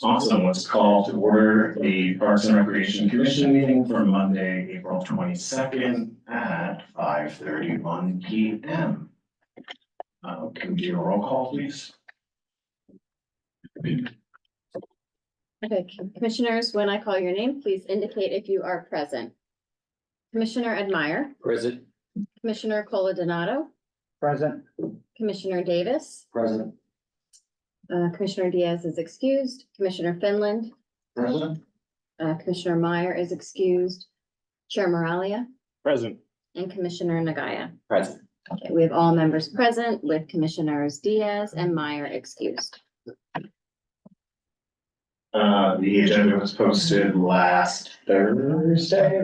Awesome. Let's call to order the Parks and Recreation Commission meeting for Monday, April 22nd at 5:31 p.m. Can we do a roll call, please? Okay, commissioners, when I call your name, please indicate if you are present. Commissioner Admire, Present. Commissioner Coladonato, Present. Commissioner Davis, Present. Commissioner Diaz is excused, Commissioner Finland, Present. Commissioner Meyer is excused, Chair Moralia, Present. and Commissioner Nagaya. Present. Okay, we have all members present with Commissioners Diaz and Meyer excused. The agenda was posted last Wednesday.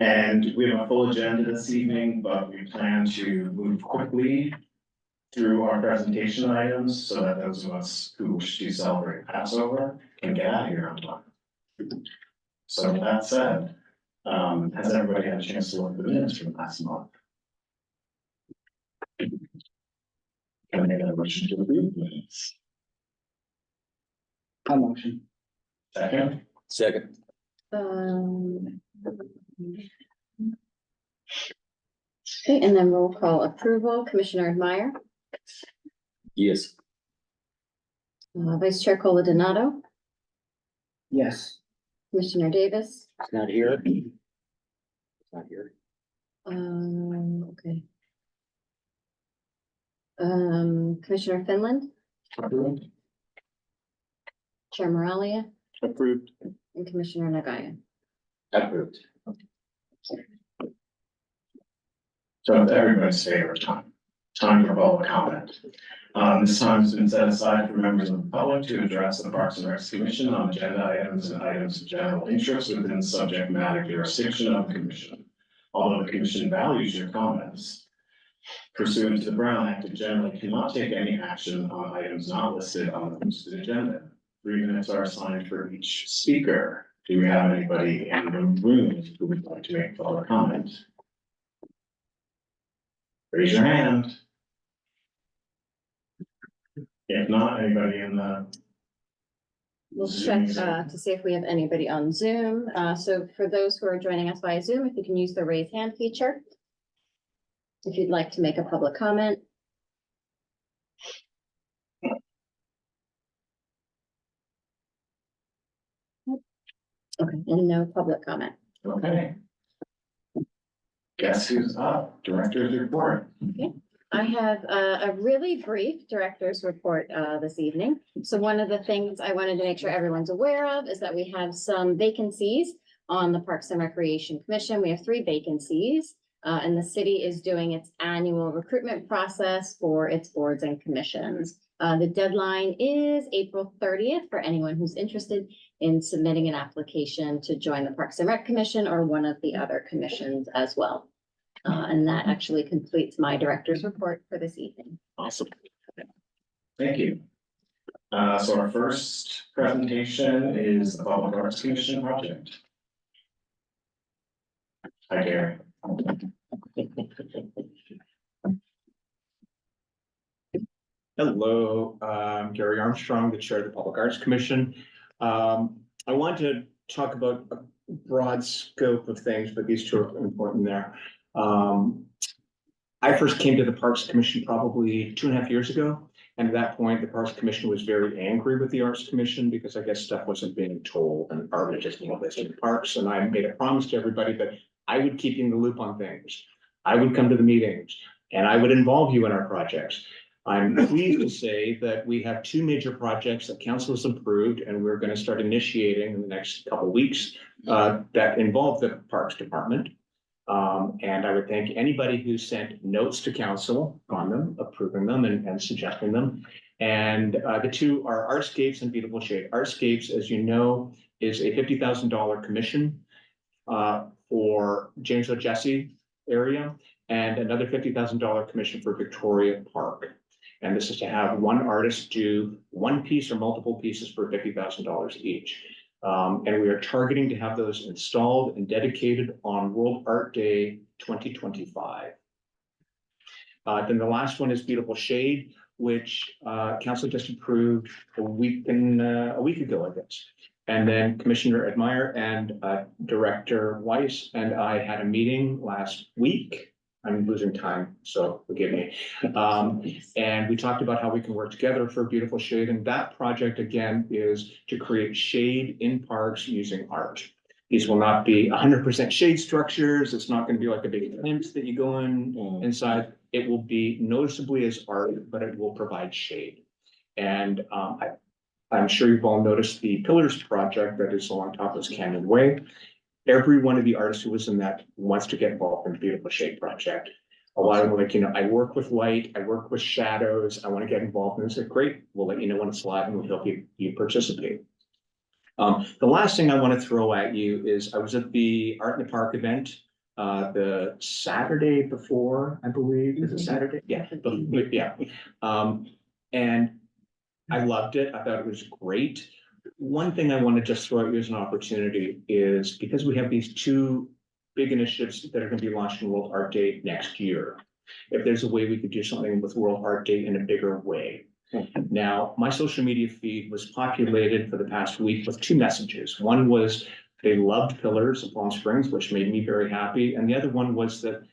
And we have a full agenda this evening, but we plan to move quickly through our presentation items so that those of us who wish to celebrate Passover can get out of here on time. So with that said, has everybody had a chance to look at the minutes from last month? Can I make a motion to approve the minutes? A motion. Second? Second. Okay, and then roll call approval, Commissioner Meyer, Yes. Vice Chair Coladonato, Yes. Commissioner Davis, It's not here. It's not here. okay. Commissioner Finland, Approved. Chair Moralia, Approved. and Commissioner Nagaya. Approved. So it's everybody's favorite time for public comment. This time has been set aside for members of the public to address the Parks and Recs Commission on agenda items and items of general interest within the subject matter jurisdiction of the commission. Although the commission values your comments, pursuant to the Brown Act, it generally cannot take any action on items not listed on the posted agenda. 3 minutes are assigned for each speaker. Do we have anybody in the room who would like to make public comment? Raise your hand. If not, anybody in the, We'll check to see if we have anybody on Zoom. So for those who are joining us via Zoom, if you can use the raise hand feature. If you'd like to make a public comment. Okay, and no public comment. okay. Guess who's up? Director's report. I have a really brief director's report this evening. So one of the things I wanted to make sure everyone's aware of is that we have some vacancies on the Parks and Recreation Commission. We have 3 vacancies, and the city is doing its annual recruitment process for its boards and commissions. The deadline is April 30th for anyone who's interested in submitting an application to join the Parks and Rec Commission or one of the other commissions as well. And that actually completes my director's report for this evening. Awesome. Thank you. So our first presentation is the Public Arts Commission project. Hi, Gary. Hello, I'm Gary Armstrong, the Chair of the Public Arts Commission. I want to talk about a broad scope of things, but these 2 are important there. I first came to the Parks Commission probably 2.5 years ago. And at that point, the Parks Commission was very angry with the Arts Commission because I guess stuff wasn't being told and part of it just being listed in parks. And I made a promise to everybody that I would keep you in the loop on things. I would come to the meetings and I would involve you in our projects. I'm pleased to say that we have 2 major projects that council has approved and we're going to start initiating in the next couple of weeks that involve the Parks Department. And I would thank anybody who sent notes to council on them, approving them and suggesting them. And the 2 are Artscapes and Beautiful Shade. Artscapes, as you know, is a $50,000 commission for James O'Jesse area and another $50,000 commission for Victoria Park. And this is to have one artist do one piece or multiple pieces for $50,000 each. And we are targeting to have those installed and dedicated on World Art Day 2025. Then the last one is Beautiful Shade, which council just approved a week ago, I guess. And then Commissioner Admire and Director Weiss and I had a meeting last week. I'm losing time, so forgive me. And we talked about how we can work together for Beautiful Shade. And that project, again, is to create shade in parks using art. These will not be 100% shade structures. It's not going to be like a big tent that you go inside. It will be noticeably as art, but it will provide shade. And I'm sure you've all noticed the Pillars project that is along Topless Canyon Way. Every one of the artists who was in that wants to get involved in the Beautiful Shade project. A lot of them like, I work with light, I work with shadows, I want to get involved. And it's like, great, we'll let you know when it's live and we'll help you participate. The last thing I want to throw at you is I was at the Art in the Park event the Saturday before, I believe. Is it Saturday? Yeah. And I loved it. I thought it was great. One thing I want to just throw at you as an opportunity is because we have these two big initiatives that are going to be launched in World Art Day next year. If there's a way we could do something with World Art Day in a bigger way. Now, my social media feed was populated for the past week with two messages. One was they loved Pillars of Palm Springs, which made me very happy. And the other one was that,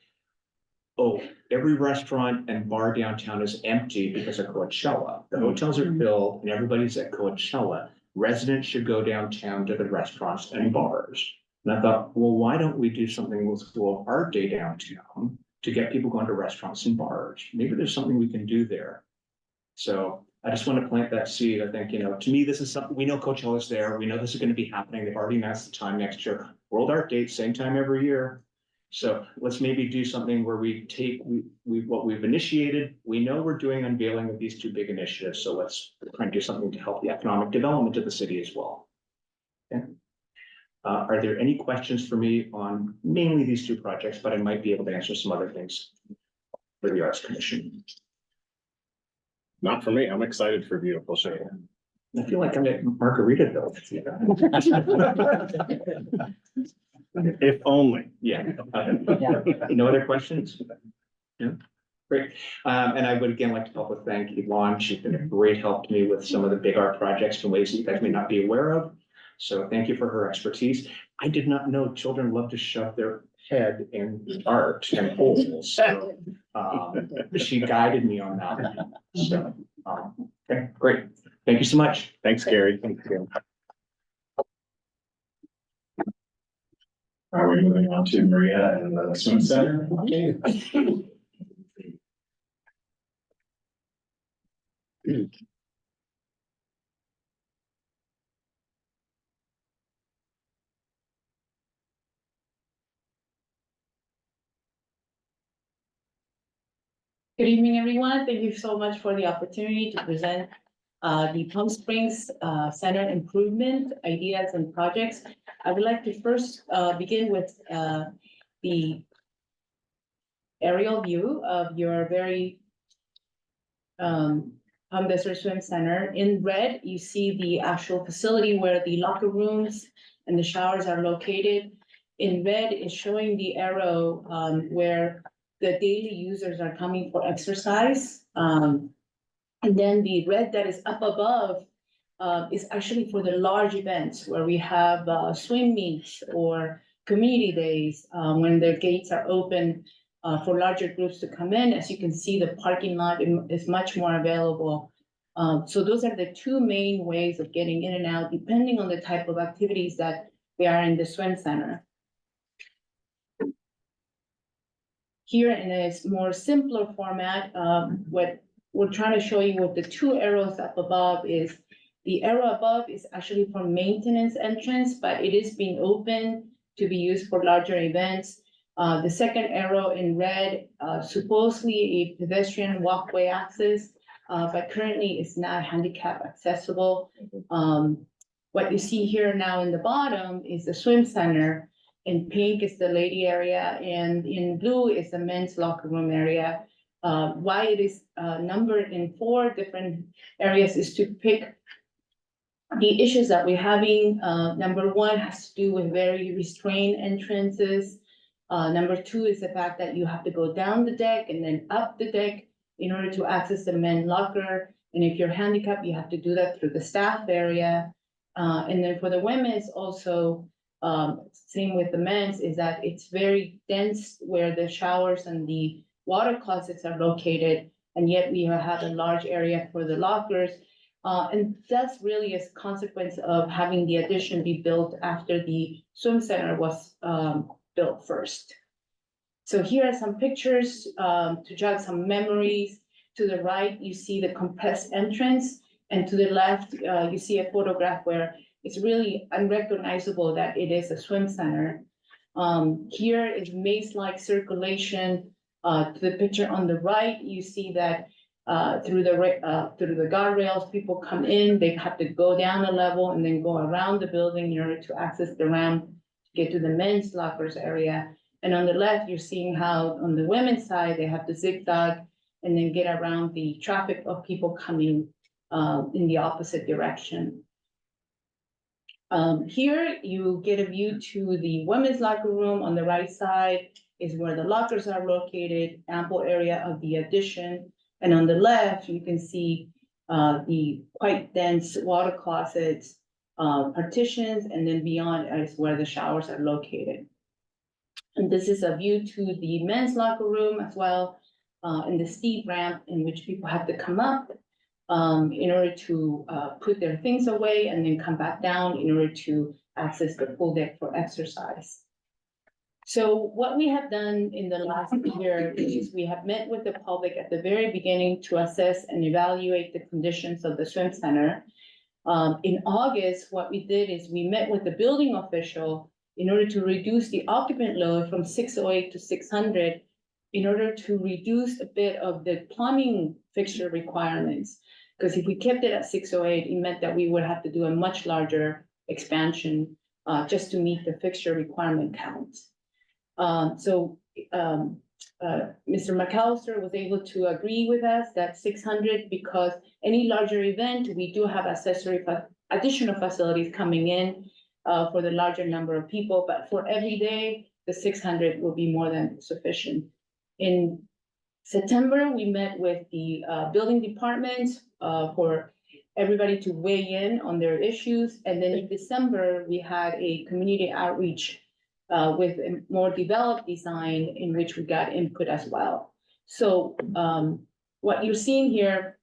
every restaurant and bar downtown is empty because of Coachella. The hotels are filled and everybody's at Coachella. Residents should go downtown to the restaurants and bars. And I thought, well, why don't we do something with World Art Day downtown to get people going to restaurants and bars? Maybe there's something we can do there. So I just want to plant that seed. I think, to me, this is something, we know Coachella's there. We know this is going to be happening. They've already announced the time next year. World Art Day, same time every year. So let's maybe do something where we take what we've initiated. We know we're doing unveiling of these two big initiatives. So let's try and do something to help the economic development of the city as well. Okay. Are there any questions for me on mainly these two projects, but I might be able to answer some other things for the Arts Commission? Not for me. I'm excited for Beautiful Shade. I feel like I'm at Margaritaville. If only. Yeah. No other questions? Yeah, great. And I would again like to thank Yvonne. She's been a great help to me with some of the big art projects in ways that you guys may not be aware of. So thank you for her expertise. I did not know children love to shove their head in art and holes. So she guided me on that. So okay, great. Thank you so much. Thanks, Gary. Thank you. Are we moving on to Maria and the swim center? Good evening, everyone. Thank you so much for the opportunity to present the Palm Springs Center improvement ideas and projects. I would like to first begin with the aerial view of your very Palm Desert Swim Center. In red, you see the actual facility where the locker rooms and the showers are located. In red is showing the arrow where the daily users are coming for exercise. And then the red that is up above is actually for the large events where we have swim meets or community days when the gates are open for larger groups to come in. As you can see, the parking lot is much more available. So those are the two main ways of getting in and out, depending on the type of activities that we are in the swim center. Here in a more simpler format, what we're trying to show you with the two arrows up above is the arrow above is actually for maintenance entrance, but it is being open to be used for larger events. The second arrow in red, supposedly a pedestrian walkway access, but currently it's not handicap accessible. What you see here now in the bottom is the swim center. In pink is the lady area, and in blue is the men's locker room area. Why it is numbered in 4 different areas is to pick the issues that we're having. Number 1 has to do with very restrained entrances. Number two is the fact that you have to go down the deck and then up the deck in order to access the men's locker. And if you're handicapped, you have to do that through the staff area. And then for the women's also, same with the men's, is that it's very dense where the showers and the water closets are located. And yet we have a large area for the lockers. And that's really a consequence of having the addition be built after the swim center was built first. So here are some pictures to jog some memories. To the right, you see the compressed entrance, and to the left, you see a photograph where it's really unrecognizable that it is a swim center. Here is maze-like circulation. To the picture on the right, you see that through the guardrails, people come in, they have to go down a level and then go around the building in order to access the ramp to get to the men's lockers area. And on the left, you're seeing how on the women's side, they have to zigzag and then get around the traffic of people coming in the opposite direction. Here you get a view to the women's locker room. On the right side is where the lockers are located, ample area of the addition. And on the left, you can see the quite dense water closets, partitions, and then beyond is where the showers are located. And this is a view to the men's locker room as well, and the steep ramp in which people have to come up in order to put their things away and then come back down in order to access the pool deck for exercise. So what we have done in the last year is we have met with the public at the very beginning to assess and evaluate the conditions of the swim center. In August, what we did is we met with the building official in order to reduce the occupant load from 608 to 600, in order to reduce a bit of the plumbing fixture requirements. Because if we kept it at 608, it meant that we would have to do a much larger expansion just to meet the fixture requirement counts. Mr. McAllister was able to agree with us that 600, because any larger event, we do have additional facilities coming in for the larger number of people, but for every day, the 600 will be more than sufficient. In September, we met with the building department for everybody to weigh in on their issues. And then in December, we had a community outreach with a more developed design in which we got input as well. So what you're seeing here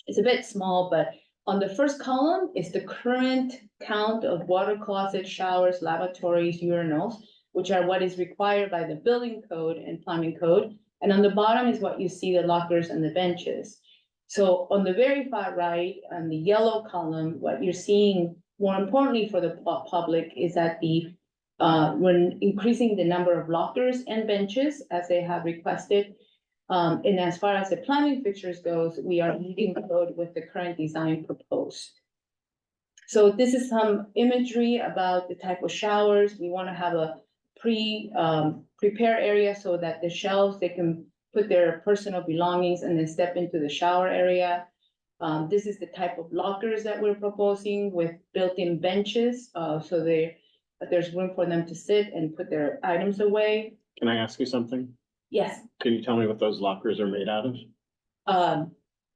is a bit small, but on the first column is the current count of water closets, showers, lavatories, urinals, which are what is required by the building code and plumbing code. And on the bottom is what you see, the lockers and the benches. So on the very far right, on the yellow column, what you're seeing, more importantly for the public, is that when increasing the number of lockers and benches as they have requested. And as far as the plumbing fixtures goes, we are meeting the code with the current design proposed. So this is some imagery about the type of showers. We want to have a prepare area so that the shelves, they can put their personal belongings and then step into the shower area. This is the type of lockers that we're proposing with built-in benches, so there's room for them to sit and put their items away. Can I ask you something? Yes, Can you tell me what those lockers are made out of?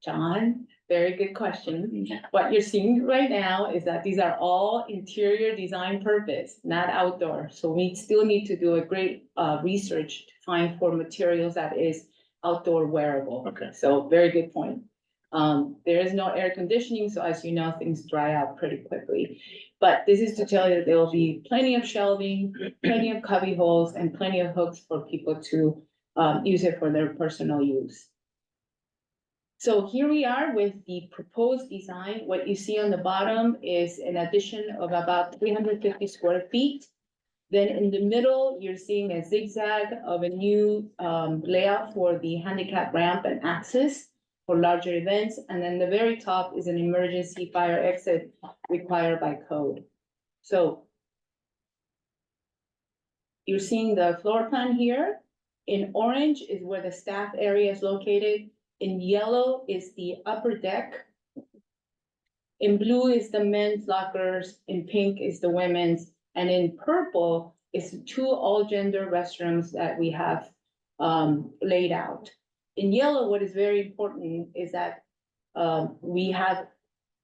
John, very good question. What you're seeing right now is that these are all interior design purpose, not outdoor. So we still need to do a great research to find for materials that is outdoor wearable. Okay. So very good point. There is no air conditioning, so as you know, things dry out pretty quickly. But this is to tell you that there will be plenty of shelving, plenty of cubby holes, and plenty of hooks for people to use it for their personal use. So here we are with the proposed design. What you see on the bottom is an addition of about 350 square feet. Then in the middle, you're seeing a zigzag of a new layout for the handicap ramp and access for larger events. And then the very top is an emergency fire exit required by code. So you're seeing the floor plan here. In orange is where the staff area is located. In yellow is the upper deck. In blue is the men's lockers. In pink is the women's. And in purple is two all-gender restrooms that we have laid out. In yellow, what is very important is that we have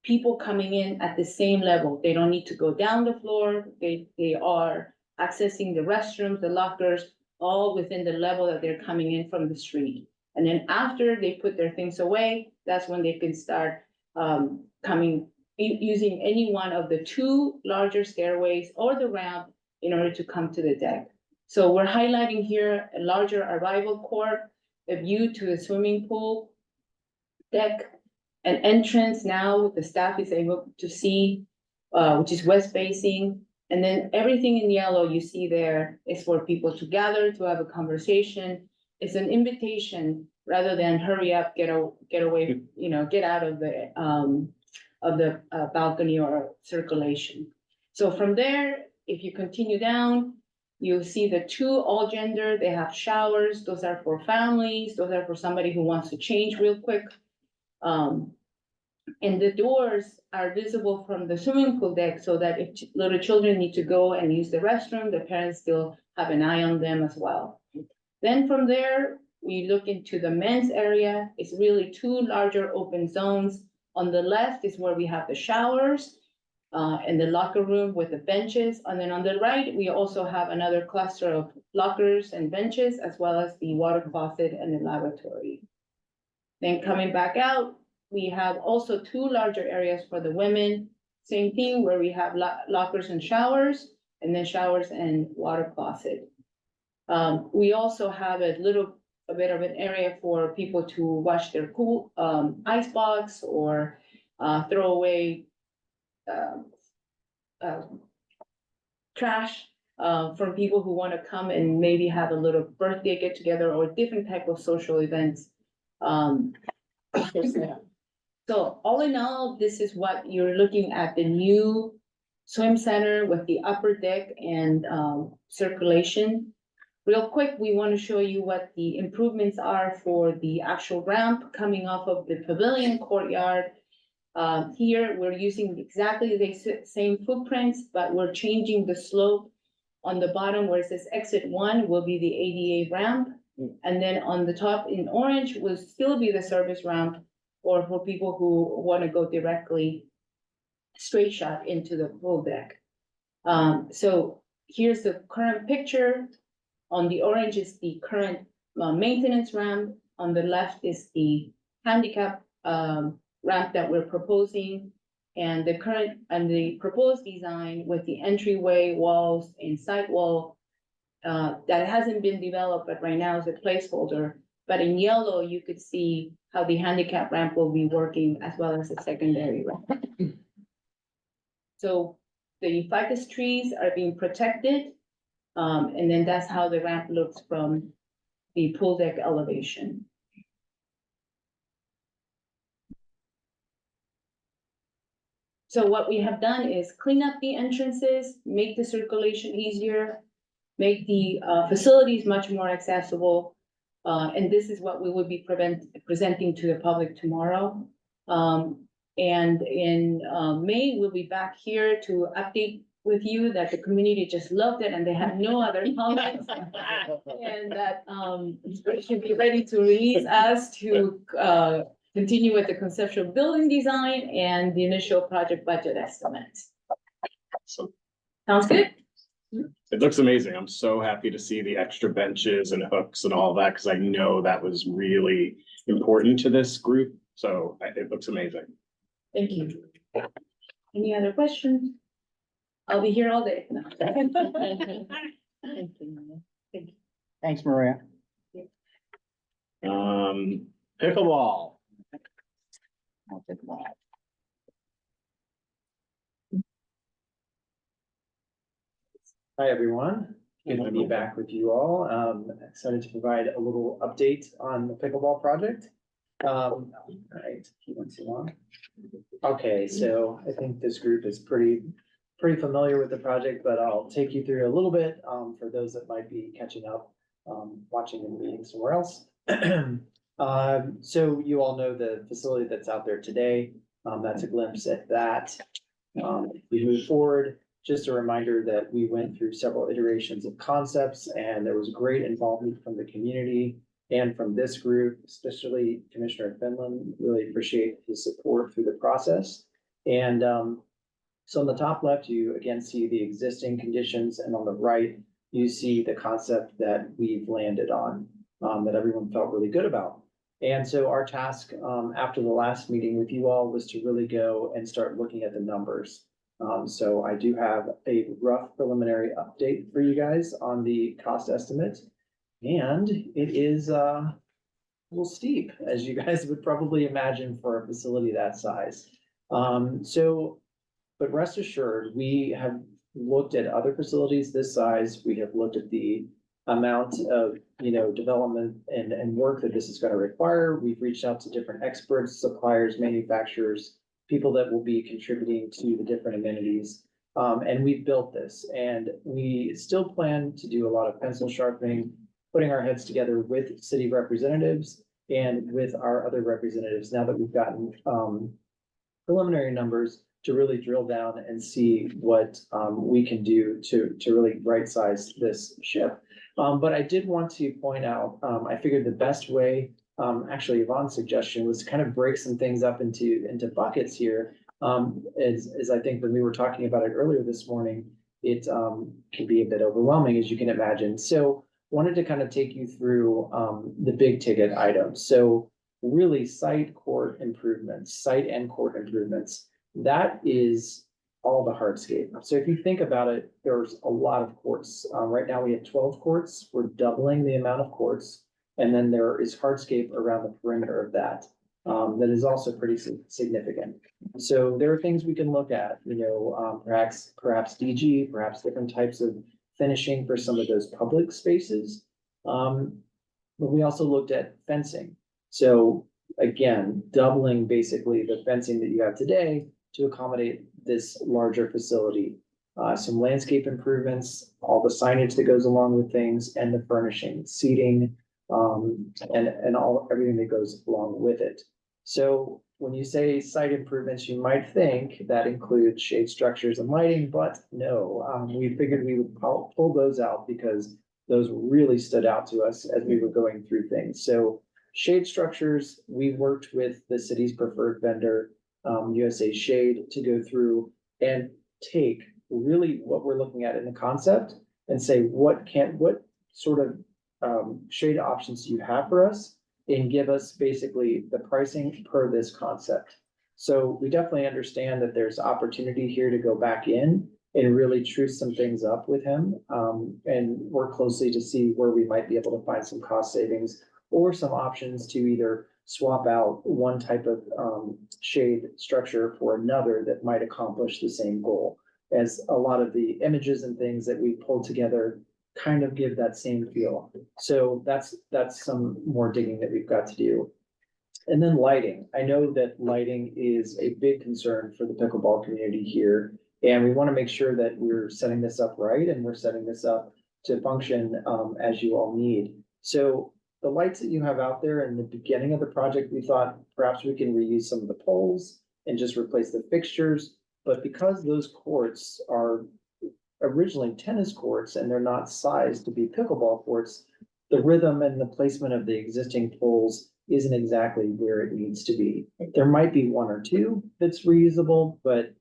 people coming in at the same level. They don't need to go down the floor. They are accessing the restrooms, the lockers, all within the level that they're coming in from the street. And then after they put their things away, that's when they can start using any one of the two larger stairways or the ramp in order to come to the deck. So we're highlighting here a larger arrival court, a view to the swimming pool deck, an entrance now the staff is able to see, which is west facing. And then everything in yellow you see there is for people to gather, to have a conversation. It's an invitation rather than hurry up, get away, get out of the balcony or circulation. So from there, if you continue down, you see the two all gender, they have showers. Those are for families. Those are for somebody who wants to change real quick. And the doors are visible from the swimming pool deck so that if little children need to go and use the restroom, the parents still have an eye on them as well. Then from there, we look into the men's area. It's really two larger open zones. On the left is where we have the showers and the locker room with the benches. And then on the right, we also have another cluster of lockers and benches, as well as the water closet and the lavatory. Then coming back out, we have also two larger areas for the women. Same thing where we have lockers and showers, and then showers and water closet. We also have a bit of an area for people to wash their pool, ice box, or throw away trash from people who want to come and maybe have a little birthday get together or different type of social events. So all in all, this is what you're looking at, the new swim center with the upper deck and circulation. Real quick, we want to show you what the improvements are for the actual ramp coming off of the pavilion courtyard. Here, we're using exactly the same footprints, but we're changing the slope. On the bottom where it says exit 1 will be the ADA ramp. And then on the top in orange will still be the service ramp, or for people who want to go directly straight shot into the pool deck. So here's the current picture. On the orange is the current maintenance ramp. On the left is the handicap ramp that we're proposing. And the proposed design with the entryway walls and side wall that hasn't been developed, but right now is a placeholder. But in yellow, you could see how the handicap ramp will be working as well as the secondary ramp. So the ficus trees are being protected. And then that's how the ramp looks from the pool deck elevation. So what we have done is clean up the entrances, make the circulation easier, make the facilities much more accessible. And this is what we will be presenting to the public tomorrow. And in May, we'll be back here to update with you that the community just loved it and they have no other comments. And that we should be ready to release us to continue with the conceptual building design and the initial project budget estimates. So Sounds good? it looks amazing. I'm so happy to see the extra benches and hooks and all that, because I know that was really important to this group. So it looks amazing. Thank you. Any other questions? I'll be here all day. Thanks, Maria. Pickleball. I'll take them all. Hi, everyone. Good to be back with you all. Excited to provide a little update on the pickleball project. All right, keep one too long. Okay, so I think this group is pretty familiar with the project, but I'll take you through a little bit for those that might be catching up, watching the meeting somewhere else. So you all know the facility that's out there today. That's a glimpse at that. If we move forward, just a reminder that we went through several iterations of concepts and there was great involvement from the community and from this group, especially Commissioner Finland. Really appreciate his support through the process. And so on the top left, you again see the existing conditions, and on the right, you see the concept that we've landed on, that everyone felt really good about. And so our task, after the last meeting with you all was to really go and start looking at the numbers. So I do have a rough preliminary update for you guys on the cost estimate. And it is, a little steep, as you guys would probably imagine for a facility that size. But rest assured, we have looked at other facilities this size. We have looked at the amount of, development and work that this is gonna require. We've reached out to different experts, suppliers, manufacturers, people that will be contributing to the different amenities. And we've built this, and we still plan to do a lot of pencil sharpening, putting our heads together with city representatives and with our other representatives, now that we've gotten, preliminary numbers to really drill down and see what we can do to really right size this ship. But I did want to point out, I figured the best way, actually Yvonne's suggestion was to kind of break some things up into buckets here. As I think when we were talking about it earlier this morning, it can be a bit overwhelming, as you can imagine. So wanted to kind of take you through the big ticket items. So really site and court improvements. That is all the hardscape. So if you think about it, there's a lot of courts. Right now we have 12 courts. We're doubling the amount of courts. And then there is hardscape around the perimeter of that. That is also pretty significant. So there are things we can look at, perhaps DG, perhaps different types of finishing for some of those public spaces. But we also looked at fencing. So again, doubling basically the fencing that you have today to accommodate this larger facility. Some landscape improvements, all the signage that goes along with things, and the furnishing, seating, and everything that goes along with it. So when you say site improvements, you might think that includes shade structures and lighting, but no, we figured we would pull those out because those really stood out to us as we were going through things. So shade structures, we worked with the city's preferred vendor, USA Shade, to go through and take really what we're looking at in the concept and say, what sort of shade options do you have for us, and give us basically the pricing per this concept. So we definitely understand that there's opportunity here to go back in and really truth some things up with him, and work closely to see where we might be able to find some cost savings or some options to either swap out one type of shade structure for another that might accomplish the same goal. As a lot of the images and things that we pulled together kind of give that same feel. So that's some more digging that we've got to do. And then lighting. I know that lighting is a big concern for the pickleball community here, and we want to make sure that we're setting this up right, and we're setting this up to function as you all need. So the lights that you have out there in the beginning of the project, we thought perhaps we can reuse some of the poles and just replace the fixtures. But because those courts are originally tennis courts and they're not sized to be pickleball courts, the rhythm and the placement of the existing poles isn't exactly where it needs to be. There might be one or two that's reusable, but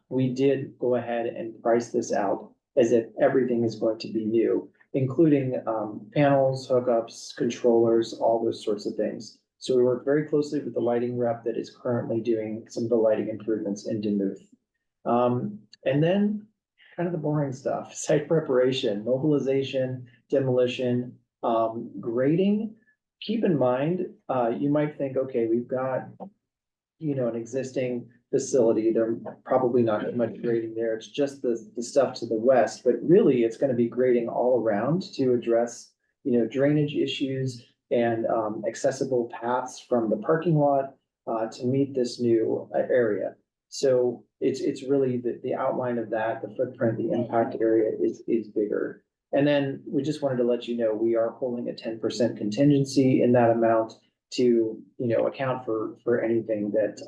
we did go ahead and price this out as if everything is going to be new, including panels, hookups, controllers, all those sorts of things. So we work very closely with the lighting rep that is currently doing some of the lighting improvements in Duluth. And then kind of the boring stuff, site preparation, mobilization, demolition, grading. Keep in mind, you might think, okay, we've got, an existing facility. There's probably not much grading there. It's just the stuff to the west, but really it's going to be grading all around to address, drainage issues and accessible paths from the parking lot to meet this new area. So it's really the outline of that, the footprint, the impact area is bigger. And then we just wanted to let you know, we are holding a 10% contingency in that amount to, account for anything that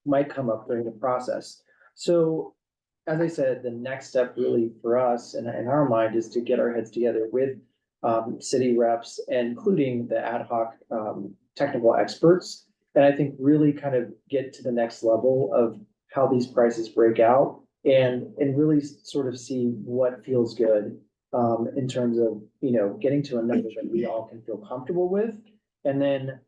might come up during the process. So as I said, the next step really for us and in our mind is to get our heads together with city reps, including the ad hoc technical experts. And I think really kind of get to the next level of how these prices break out and really sort of see what feels good in terms of, getting to a number that we all can feel comfortable with. And then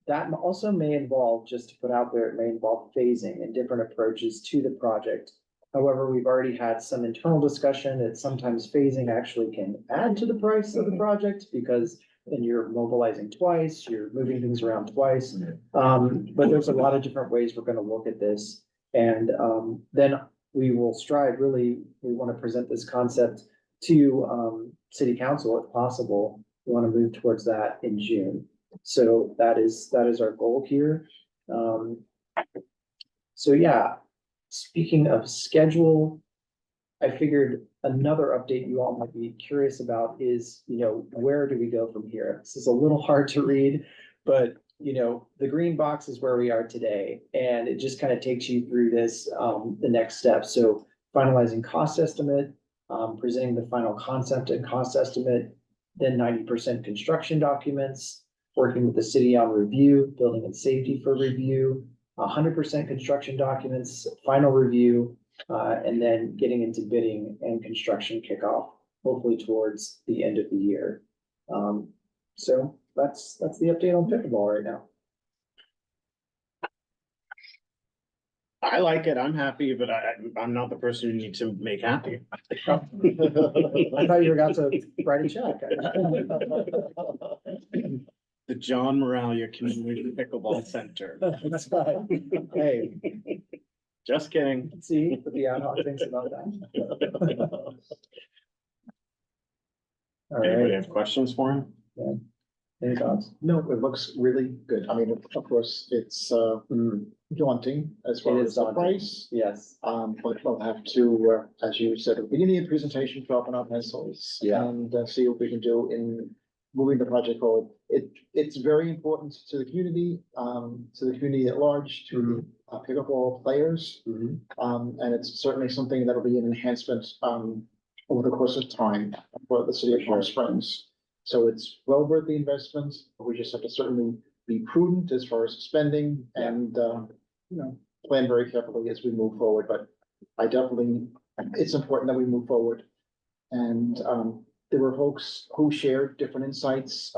that also may involve, just to put out there, it may involve phasing and different approaches to the project. However, we've already had some internal discussion that sometimes phasing actually can add to the price of the project because then you're mobilizing twice, you're moving things around twice. But there's a lot of different ways we're gonna look at this. And then we will strive, really, we want to present this concept to city council if possible. We want to move towards that in June. So that is our goal here. So yeah, speaking of schedule, I figured another update you all might be curious about is, where do we go from here? This is a little hard to read, but the green box is where we are today, and it just kind of takes you through this, the next step. So finalizing cost estimate, presenting the final concept and cost estimate, then 90% construction documents, working with the city on review, building and safety for review, 100% construction documents, final review, and then getting into bidding and construction kickoff, hopefully towards the end of the year. So that's the update on pickleball right now. I like it. I'm happy, but I'm not the person you need to make happy. I thought you were about to write a check. The John Moralia Community Pickleball Center. That's fine. Hey, Just kidding. let's see what the ad hoc thinks about that. All Anybody right, have questions for him? any thoughts? No, it looks really good. I mean, of course, it's daunting as far It is as the daunting. price. Yes, But we'll have to, as you said at the beginning of the presentation, sharpen our pencils. Yeah. And see what we can do in moving the project forward. It's very important to the community at large, to the pickleball players. And it's certainly something that'll be an enhancement, over the course of time for the city of Palm Springs. So it's well worth the investment. We just have to certainly be prudent as far as spending and, plan very carefully as we move forward. But it's important that we move forward. And, there were folks who shared different insights,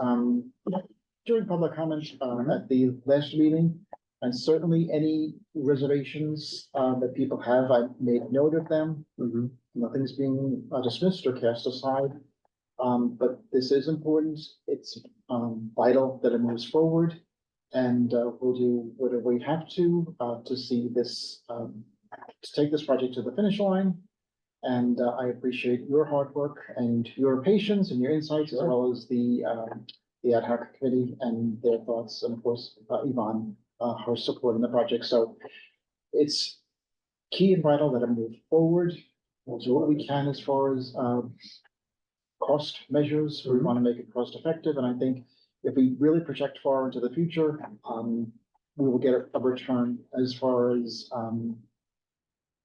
during public comment, at the last meeting. And certainly any reservations, that people have, I made note of them. Nothing's being dismissed or cast aside. But this is important. It's vital that it moves forward. And we'll do whatever we have to see this, to take this project to the finish line. And I appreciate your hard work and your patience and your insights, as well as the ad hoc committee and their thoughts, and of course, Yvonne, her support in the project. So it's key and vital that it move forward. We'll do what we can as far as cost measures. We want to make it cost effective. And I think if we really project far into the future, we will get a return as far as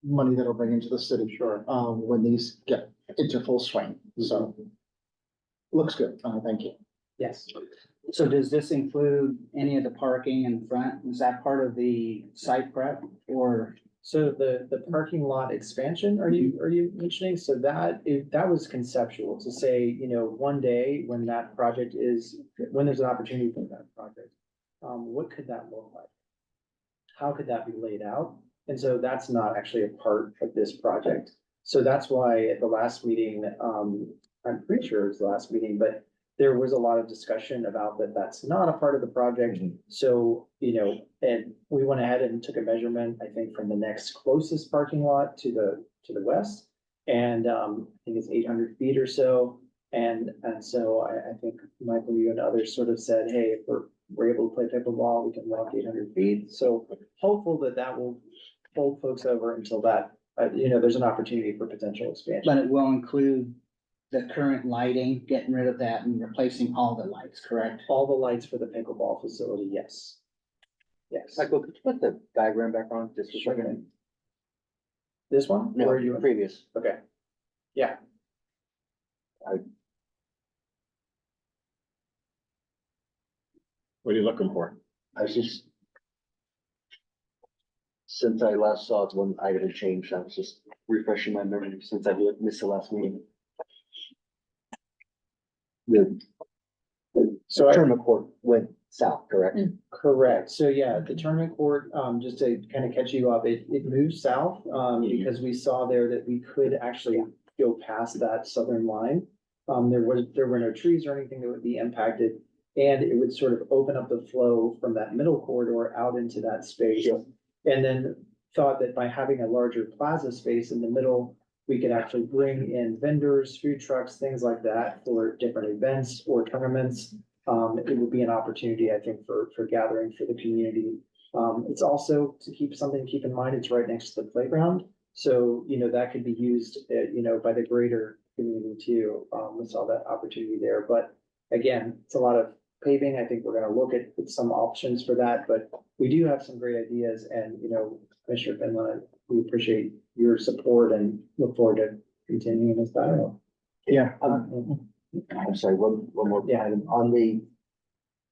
money that'll bring into the city. Sure. When these get into full swing. So looks good. Thank you. yes. So does this include any of the parking in front? Is that part of the site prep or? So the parking lot expansion, are you mentioning? So that was conceptual to say, one day when that project when there's an opportunity for that project, what could that look like? How could that be laid out? And so that's not actually a part of this project. So that's why at the last meeting, I'm pretty sure it was the last meeting, but there was a lot of discussion about that's not a part of the project. So, and we went ahead and took a measurement, I think, from the next closest parking lot to the west. And I think it's 800 feet or so. And so I think Michael, you and others sort of said, hey, if we're able to play pickleball, we can walk 800 feet. So hopeful that will hold folks over until that, there's an opportunity for potential expansion. But it will include the current lighting, getting rid of that and replacing all the lights, correct? All the lights for the pickleball facility, yes. Yes. Michael, could you put the diagram back on just a second? This one? No, Or are you? previous. Okay. Yeah, What are you looking for? I was just. Since I last saw it, one item had changed. I was just refreshing my memory since I missed the last meeting. The so I, tournament court went south, correct? correct. So yeah, the tournament court, just to kind of catch you up, it moved south, because we saw there that we could actually go past that southern line. There were no trees or anything that would be impacted, and it would sort of open up the flow from that middle corridor out into that space. Sure. And then thought that by having a larger plaza space in the middle, we could actually bring in vendors, food trucks, things like that for different events or tournaments. It would be an opportunity, I think, for gathering for the community. It's also to keep in mind, it's right next to the playground. So, that could be used, by the greater community too. We saw that opportunity there, but again, it's a lot of paving. I think we're gonna look at some options for that, but we do have some great ideas and, Commissioner Finland, we appreciate your support and look forward to continuing this dialogue. Yeah. I'm sorry, one more Yeah. item on the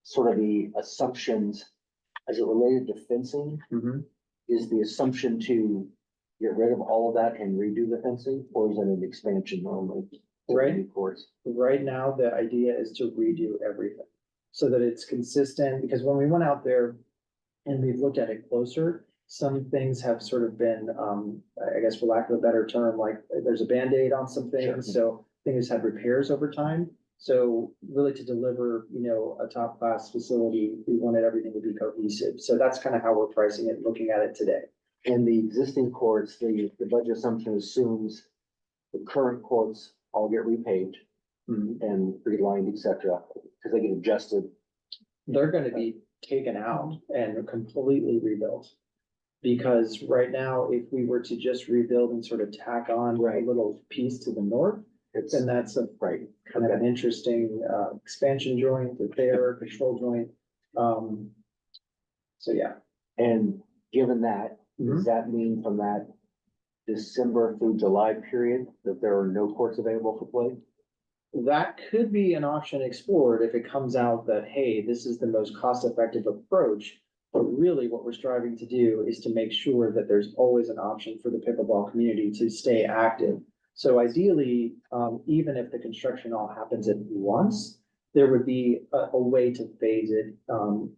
sort of the assumptions as it related to fencing. Mhm. Is the assumption to get rid of all of that and redo the fencing, or is it an expansion only? Right. Of course. Right now, the idea is to redo everything so that it's consistent, because when we went out there and we've looked at it closer, some things have sort of been, I guess for lack of a better term, like there's a Band-Aid on some things, so things had repairs over time. So really to deliver, a top-class facility, we wanted everything to be cohesive. So that's kind of how we're pricing it, looking at it today. And the existing courts, the budget assumption assumes the current courts all get repaved and relined, et cetera, because they get adjusted. They're gonna be taken out and completely rebuilt. Because right now, if we were to just rebuild and sort of tack on a Right. little piece to the north, It's then that's a right. kind of an interesting expansion joint, repair, control joint. So yeah. And given that, Mhm. does that mean from that December through July period that there are no courts available for play? That could be an option explored if it comes out that, hey, this is the most cost-effective approach. But really what we're striving to do is to make sure that there's always an option for the pickleball community to stay active. So ideally, even if the construction all happens at once, there would be a way to phase it,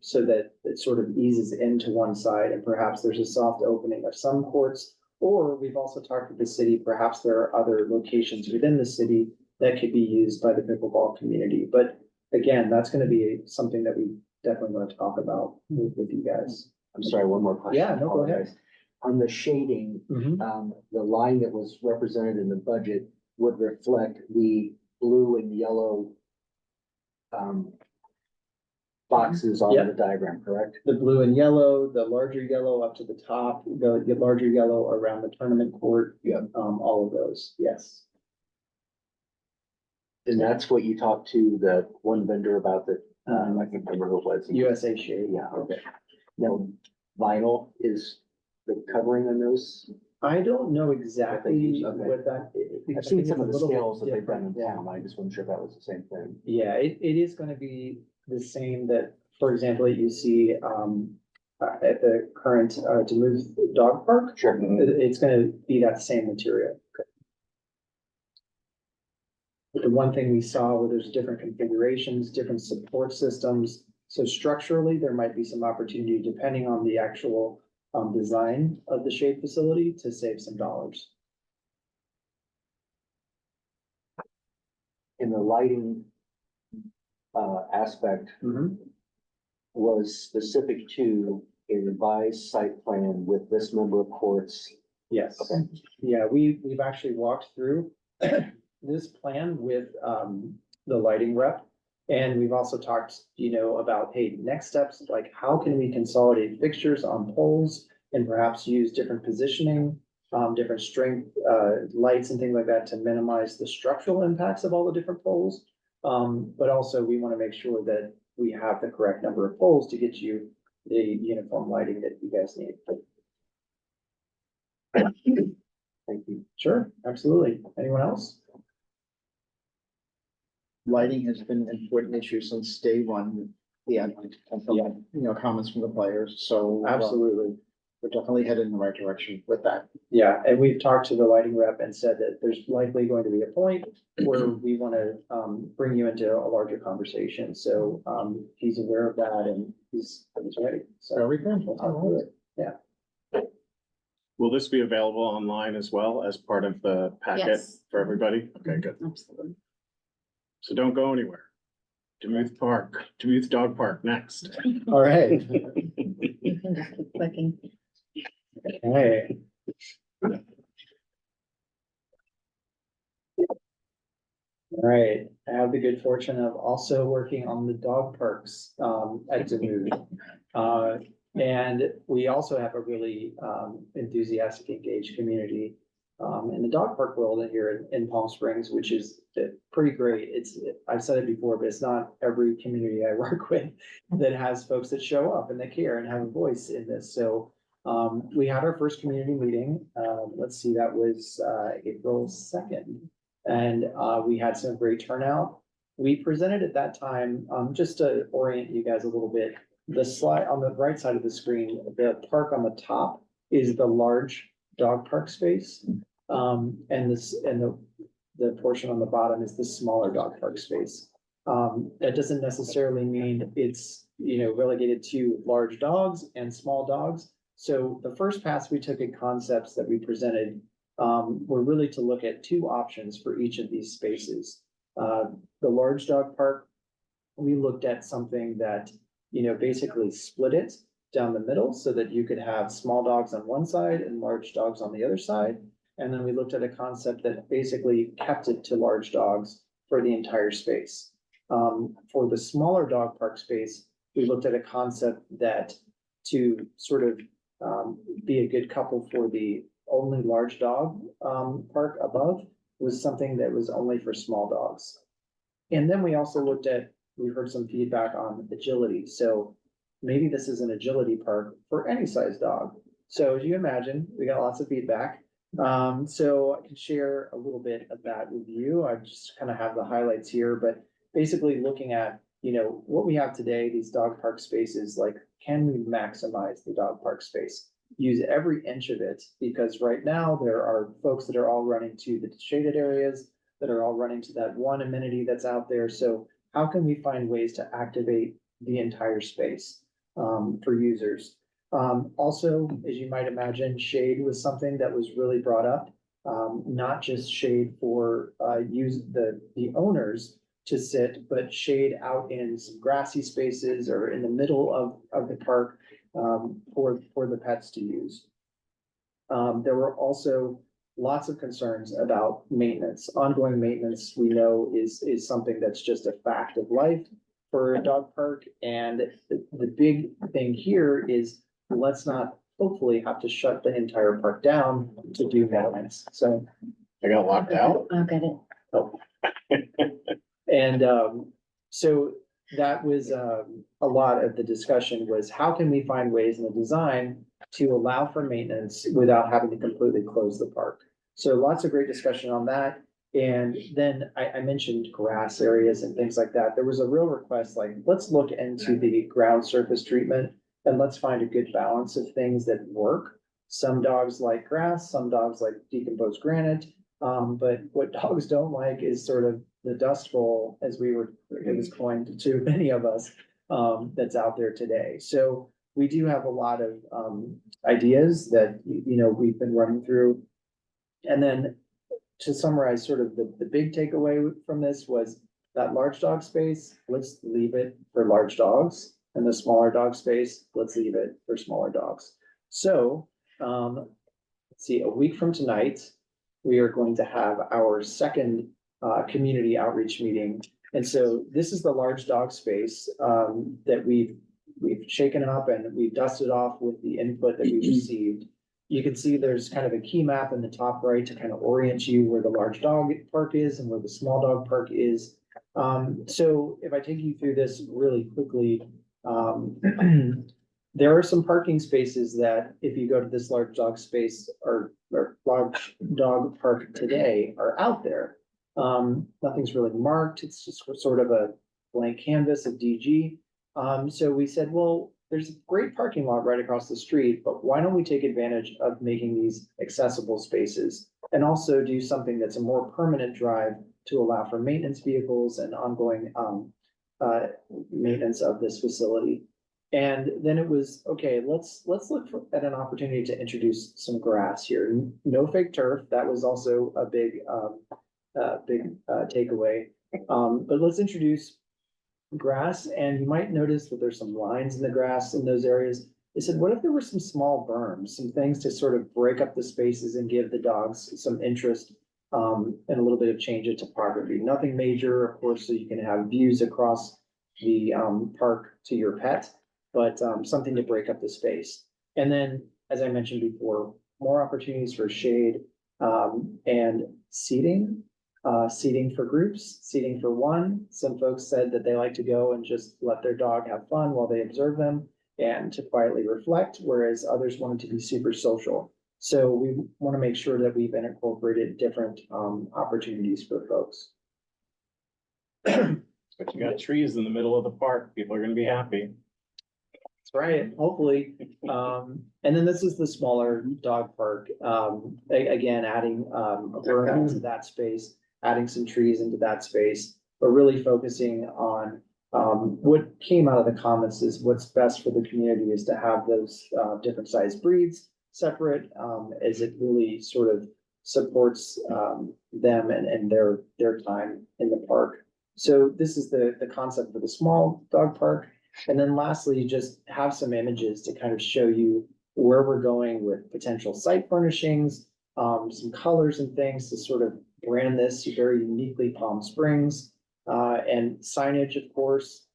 so that it sort of eases into one side and perhaps there's a soft opening of some courts. Or we've also talked with the city, perhaps there are other locations within the city that could be used by the pickleball community. But again, that's gonna be something that we definitely want to talk about with you guys. I'm sorry, one more question. Yeah, no, go ahead. Apologize. On the shading, the line that was represented in the budget would reflect the blue and yellow boxes on Yeah. the diagram, correct? The blue and yellow, the larger yellow up to the top, the larger yellow around the tournament court. Yeah. All of those, yes. And that's what you talked to the one vendor about that, I can't remember who it was. USA Shade. Yeah, okay. Now, vinyl is the covering on those? I don't know exactly Okay. what that. I've seen some of the scales that they've done in different. town. I just wasn't sure if that was the same thing. Yeah, it is gonna be the same that, for example, that you see, at the current, Duluth Dog Park. Sure. It's gonna be that same material. But the one thing we saw where there's different configurations, different support systems. So structurally, there might be some opportunity depending on the actual, design of the shade facility to save some dollars. In the lighting aspect was specific to a revised site plan with this number of courts. Yes. Okay. Yeah, we've actually walked through this plan with the lighting rep. And we've also talked, about, hey, next steps, like how can we consolidate fixtures on poles and perhaps use different positioning, different strength, lights and things like that to minimize the structural impacts of all the different poles. But also we want to make sure that we have the correct number of poles to get you the uniform lighting that you guys need. Thank you. Sure, absolutely. Anyone else? Lighting has been an important issue since day one, the advent of the, Yeah. you know, comments from the players, so. Absolutely. We're definitely headed in the right direction with that. Yeah, and we've talked to the lighting rep and said that there's likely going to be a point where we want to bring you into a larger conversation. So he's aware of that and he's ready. So Very good. I'll do it. Yeah. Will this be available online as well as part of the packet Yes. for everybody? Okay, good. Absolutely. So don't go anywhere. Demuth Park, Demuth Dog Park next. All right. You can just keep clicking. Okay. All right, I have the good fortune of also working on the dog parks at Duluth. And we also have a really enthusiastic, engaged community in the dog park world here in Palm Springs, which is pretty great. I've said it before, but it's not every community I work with that has folks that show up and that care and have a voice in this. So we had our first community meeting, let's see, that was April 2nd. And we had some great turnout. We presented at that time, just to orient you guys a little bit, the slide on the right side of the screen, the park on the top is the large dog park space. And the portion on the bottom is the smaller dog park space. That doesn't necessarily mean it's, relegated to large dogs and small dogs. So the first pass we took at concepts that we presented were really to look at two options for each of these spaces. The large dog park, we looked at something that, basically split it down the middle so that you could have small dogs on one side and large dogs on the other side. And then we looked at a concept that basically kept it to large dogs for the entire space. For the smaller dog park space, we looked at a concept that to sort of be a good couple for the only large dog park above was something that was only for small dogs. And then we also looked at, we heard some feedback on agility. So maybe this is an agility park for any size dog. So as you imagine, we got lots of feedback. So I can share a little bit of that with you. I just kind of have the highlights here, but basically looking at, what we have today, these dog park spaces, like, can we maximize the dog park space? Use every inch of it, because right now there are folks that are all running to the shaded areas, that are all running to that one amenity that's out there. So how can we find ways to activate the entire space for users? Also, as you might imagine, shade was something that was really brought up. Not just shade for the owners to sit, but shade out in some grassy spaces or in the middle of the park for the pets to use. There were also lots of concerns about maintenance. Ongoing maintenance, we know, is something that's just a fact of life for a dog park. And the big thing here is, let's not hopefully have to shut the entire park down to do maintenance. So I got locked out. I'll get it. And so that was a lot of the discussion, was how can we find ways in the design to allow for maintenance without having to completely close the park? So lots of great discussion on that. And then I mentioned grass areas and things like that. There was a real request, like, let's look into the ground surface treatment and let's find a good balance of things that work. Some dogs like grass, some dogs like decomposed granite. But what dogs don't like is sort of the dust bowl, as it was coined to many of us, that's out there today. So we do have a lot of ideas that, we've been running through. And then to summarize, sort of the big takeaway from this was that large dog space, let's leave it for large dogs, and the smaller dog space, let's leave it for smaller dogs. So, let's see, a week from tonight, we are going to have our second community outreach meeting. And so this is the large dog space that we've shaken up and we've dusted off with the input that we received. You can see there's kind of a key map in the top right to kind of orient you where the large dog park is and where the small dog park is. So if I take you through this really quickly, there are some parking spaces that if you go to this large dog space or large dog park today are out there. Nothing's really marked. It's just sort of a blank canvas of DG. So we said, well, there's a great parking lot right across the street, but why don't we take advantage of making these accessible spaces? And also do something that's a more permanent drive to allow for maintenance vehicles and ongoing, maintenance of this facility. And then it was, okay, let's look at an opportunity to introduce some grass here. No fake turf. That was also a big takeaway. But let's introduce grass, and you might notice that there's some lines in the grass in those areas. They said, what if there were some small berms, some things to sort of break up the spaces and give the dogs some interest, and a little bit of change of topography. Nothing major, of course, so you can have views across the park to your pet, but something to break up the space. And then, as I mentioned before, more opportunities for shade and seating. Seating for groups, seating for one. Some folks said that they like to go and just let their dog have fun while they observe them and to quietly reflect, whereas others wanted to be super social. So we want to make sure that we've incorporated different opportunities for folks. But you got trees in the middle of the park. People are gonna be happy. That's right, hopefully. And then this is the smaller dog park. Again, adding a berm into that space, adding some trees into that space, but really focusing on what came out of the comments is what's best for the community is to have those different size breeds separate, as it really sort of supports them and their time in the park. So this is the concept for the small dog park. And then lastly, just have some images to kind of show you where we're going with potential site furnishings, some colors and things to sort of brand this very uniquely Palm Springs, and signage, of course.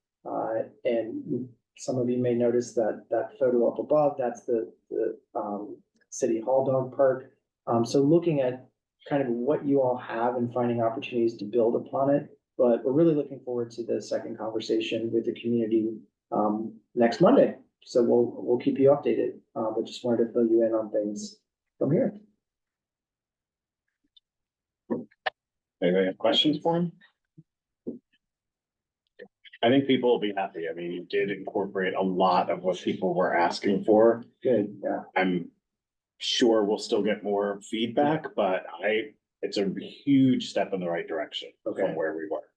And some of you may notice that photo up above, that's the City Hall Dog Park. So looking at kind of what you all have and finding opportunities to build upon it. But we're really looking forward to the second conversation with the community next Monday. So we'll keep you updated, but just wanted to fill you in on things from here. Anybody have questions for him? I think people will be happy. I mean, you did incorporate a lot of what people were asking for. Good, yeah. I'm sure we'll still get more feedback, but it's a huge step in the right direction Okay. from where we were.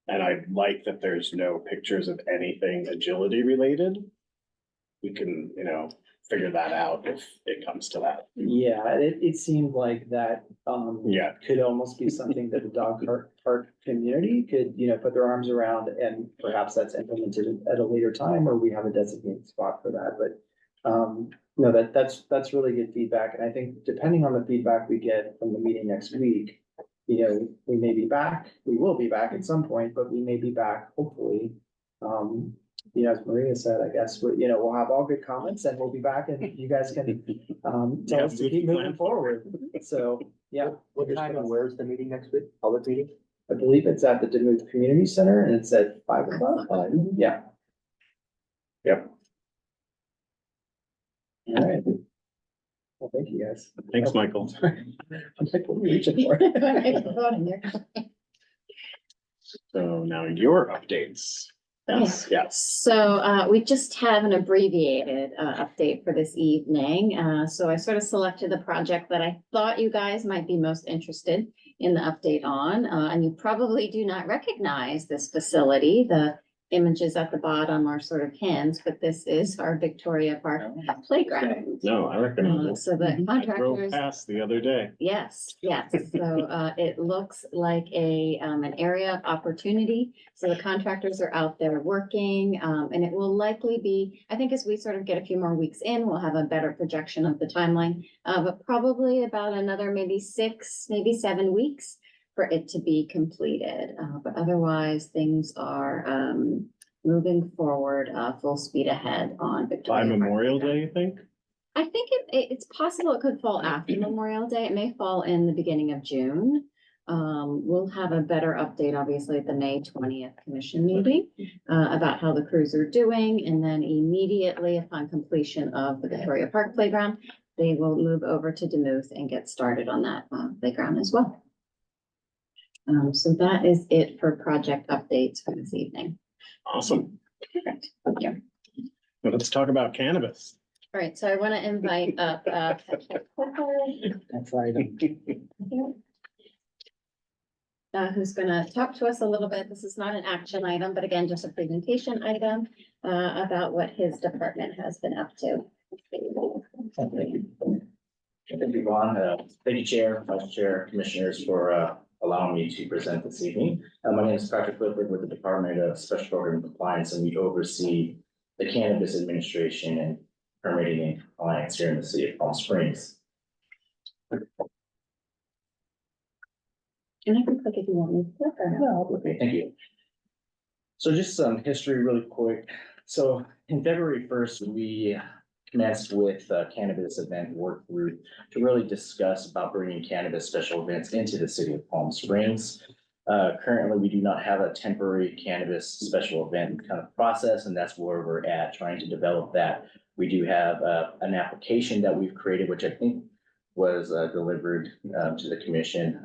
And I like that there's no pictures of anything agility related. We can, figure that out if it comes to that. Yeah, it seemed like that, Yeah. could almost be something that the dog park community could, put their arms around, and perhaps that's implemented at a later time, or we have a designated spot for that, but that's really good feedback, and I think depending on the feedback we get from the meeting next week, we may be back, we will be back at some point, but we may be back, hopefully, as Maria said, I guess, we'll have all good comments and we'll be back and you guys can tell us to keep moving forward. So, yeah. What time and where's the meeting next week? Public meeting? I believe it's at the Demuth Community Center and it's at 5 o'clock. Yeah. Yep. All right. Well, thank you guys. Thanks, Michael. I'm like, what are we reaching for? So now your updates. Yes, yes. So we just have an abbreviated update for this evening. So I sort of selected the project that I thought you guys might be most interested in the update on. And you probably do not recognize this facility. The images at the bottom are sort of hints, but this is our Victoria Park playground. No, I recognize it. So the I drove contractors. past the other day. Yes, yes. So it looks like an area of opportunity. So the contractors are out there working, and it will likely be, I think as we sort of get a few more weeks in, we'll have a better projection of the timeline. But probably about another maybe 6, maybe 7 weeks for it to be completed. But otherwise, things are moving forward, full speed ahead on Victoria By Park Memorial Playground. Day, you think? I think it's possible it could fall after Memorial Day. It may fall in the beginning of June. We'll have a better update, obviously, at the May 20th commission meeting about how the crews are doing. And then immediately upon completion of the Victoria Park Playground, they will move over to Demuth and get started on that playground as well. So that is it for project updates for this evening. Awesome. Perfect. Thank you. Well, let's talk about cannabis. All right, so I want to invite up That's item. who's gonna talk to us a little bit. This is not an action item, but again, just a presentation item about what his department has been up to. Thank you, Ron. Thank you, Chair, Vice Chair, Commissioners, for allowing me to present this evening. My name is Patrick Clifford with the Department of Special Program Compliance, and we oversee the cannabis administration and permitting and compliance here in the city of Palm Springs. And I can click if you want me to click or not. Okay, thank you. So just some history really quick. So in February 1st, we commenced with a cannabis event work group to really discuss about bringing cannabis special events into the city of Palm Springs. Currently, we do not have a temporary cannabis special event kind of process, and that's where we're at, trying to develop that. We do have an application that we've created, which I think was delivered to the commission,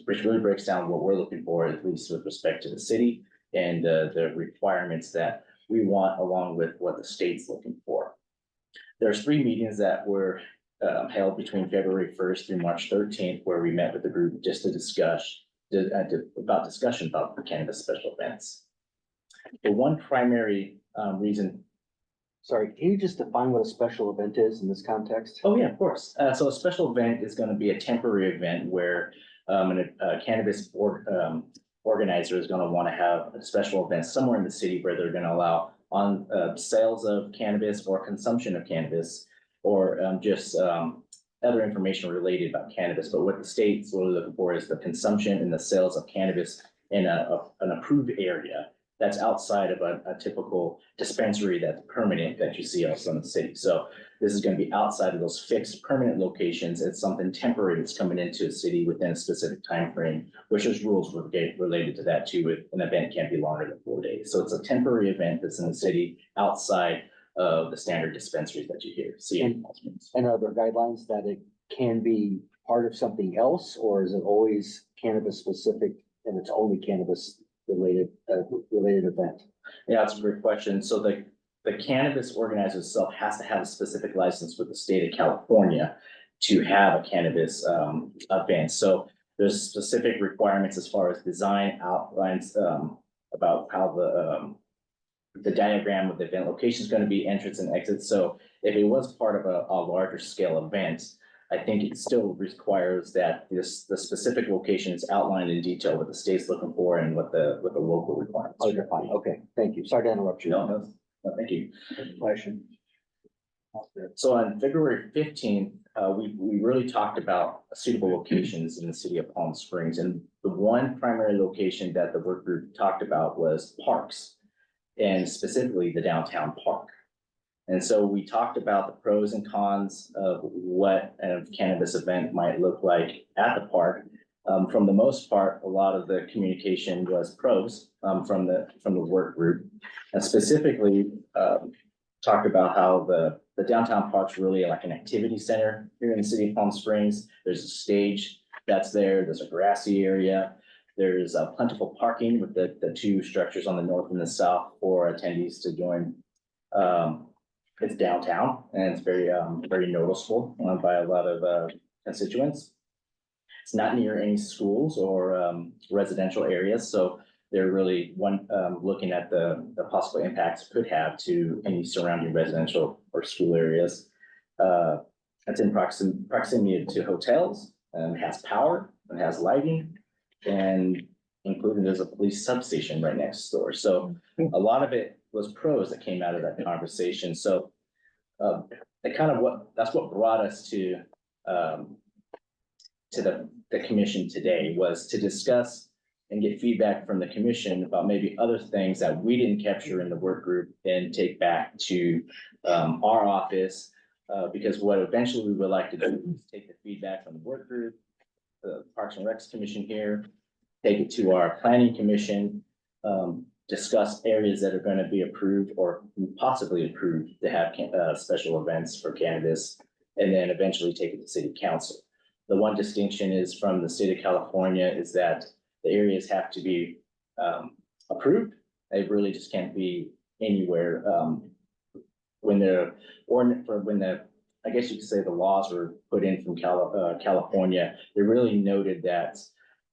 which really breaks down what we're looking for, at least with respect to the city and the requirements that we want, along with what the state's looking for. There's 3 meetings that were held between February 1st through March 13th, where we met with the group just to discuss discussion about the cannabis special events. The one primary reason. Sorry, can you just define what a special event is in this context? Oh, yeah, of course. So a special event is going to be a temporary event where a cannabis organizer is going to want to have a special event somewhere in the city where they're going to allow on sales of cannabis or consumption of cannabis, or just other information related about cannabis. But what the state's really looking for is the consumption and the sales of cannabis in an approved area that's outside of a typical dispensary that's permanent that you see also in the city. So this is going to be outside of those fixed permanent locations. It's something temporary that's coming into a city within a specific time frame, which there's rules related to that too. If an event can't be longer than 4 days. So it's a temporary event that's in the city outside of the standard dispensaries that you see in Palm Springs. And are there guidelines that it can be part of something else, or is it always cannabis specific and it's only cannabis related event? Yeah, that's a great question. So the cannabis organizer itself has to have a specific license with the state of California to have a cannabis event. So there's specific requirements as far as design outlines about how the diagram of the event location is going to be, entrance and exit. So if it was part of a larger scale event, I think it still requires that the specific location is outlined in detail what the state's looking for and what the local requirements. Oh, you're fine. Okay, thank you. Sorry to interrupt you. No, thank you. Question. So on February 15th, we really talked about suitable locations in the city of Palm Springs. And the one primary location that the work group talked about was parks, and specifically the downtown park. And so we talked about the pros and cons of what a cannabis event might look like at the park. From the most part, a lot of the communication was pros from the work group, and specifically talked about how the downtown park's really like an activity center here in the city of Palm Springs. There's a stage that's there. There's a grassy area. There's plentiful parking with the 2 structures on the north and the south for attendees to join. It's downtown and it's very noticeable by a lot of constituents. It's not near any schools or residential areas, so they're really looking at the possible impacts it could have to any surrounding residential or school areas. It's in proximity to hotels, and has power and has lighting, and including there's a police substation right next door. So a lot of it was pros that came out of that conversation. So that's what brought us to the commission today, was to discuss and get feedback from the commission about maybe other things that we didn't capture in the work group and take back to our office. Because what eventually we would like to do is take the feedback from the work group, the Parks and Recs Commission here, take it to our planning commission, discuss areas that are gonna be approved or possibly approved to have special events for cannabis, and then eventually take it to city council. The one distinction is from the state of California is that the areas have to be approved. They really just can't be anywhere. When I guess you could say the laws were put in from California, they really noted that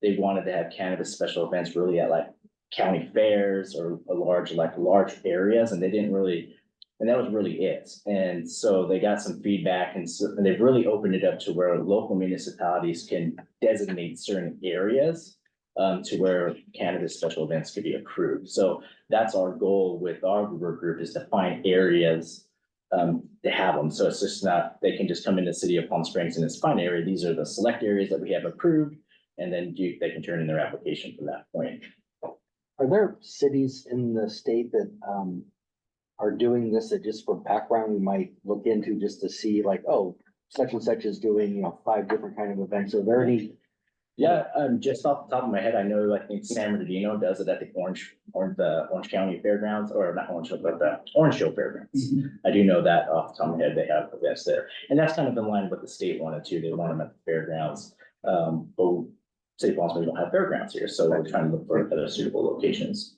they wanted to have cannabis special events really at like county fairs or large areas, and they didn't really, and that was really it. And so they got some feedback, and they've really opened it up to where local municipalities can designate certain areas to where cannabis special events could be approved. So that's our goal with our work group, is to find areas to have them. So it's just not, they can just come into the city of Palm Springs and it's fine area. These are the select areas that we have approved, and then they can turn in their application from that point. Are there cities in the state that are doing this, that just for background, we might look into just to see like, oh, such and such is doing, 5 different kind of events? Are there any? Yeah, just off the top of my head, I know, I think San Bernardino does it at the Orange County Fairgrounds, or not Orange, but the Orange Show Fairgrounds. I do know that off the top of my head, they have events there. And that's kind of in line with the state wanted too. They want them at the fairgrounds. But City of Palm Springs don't have fairgrounds here, so we're trying to look for other suitable locations.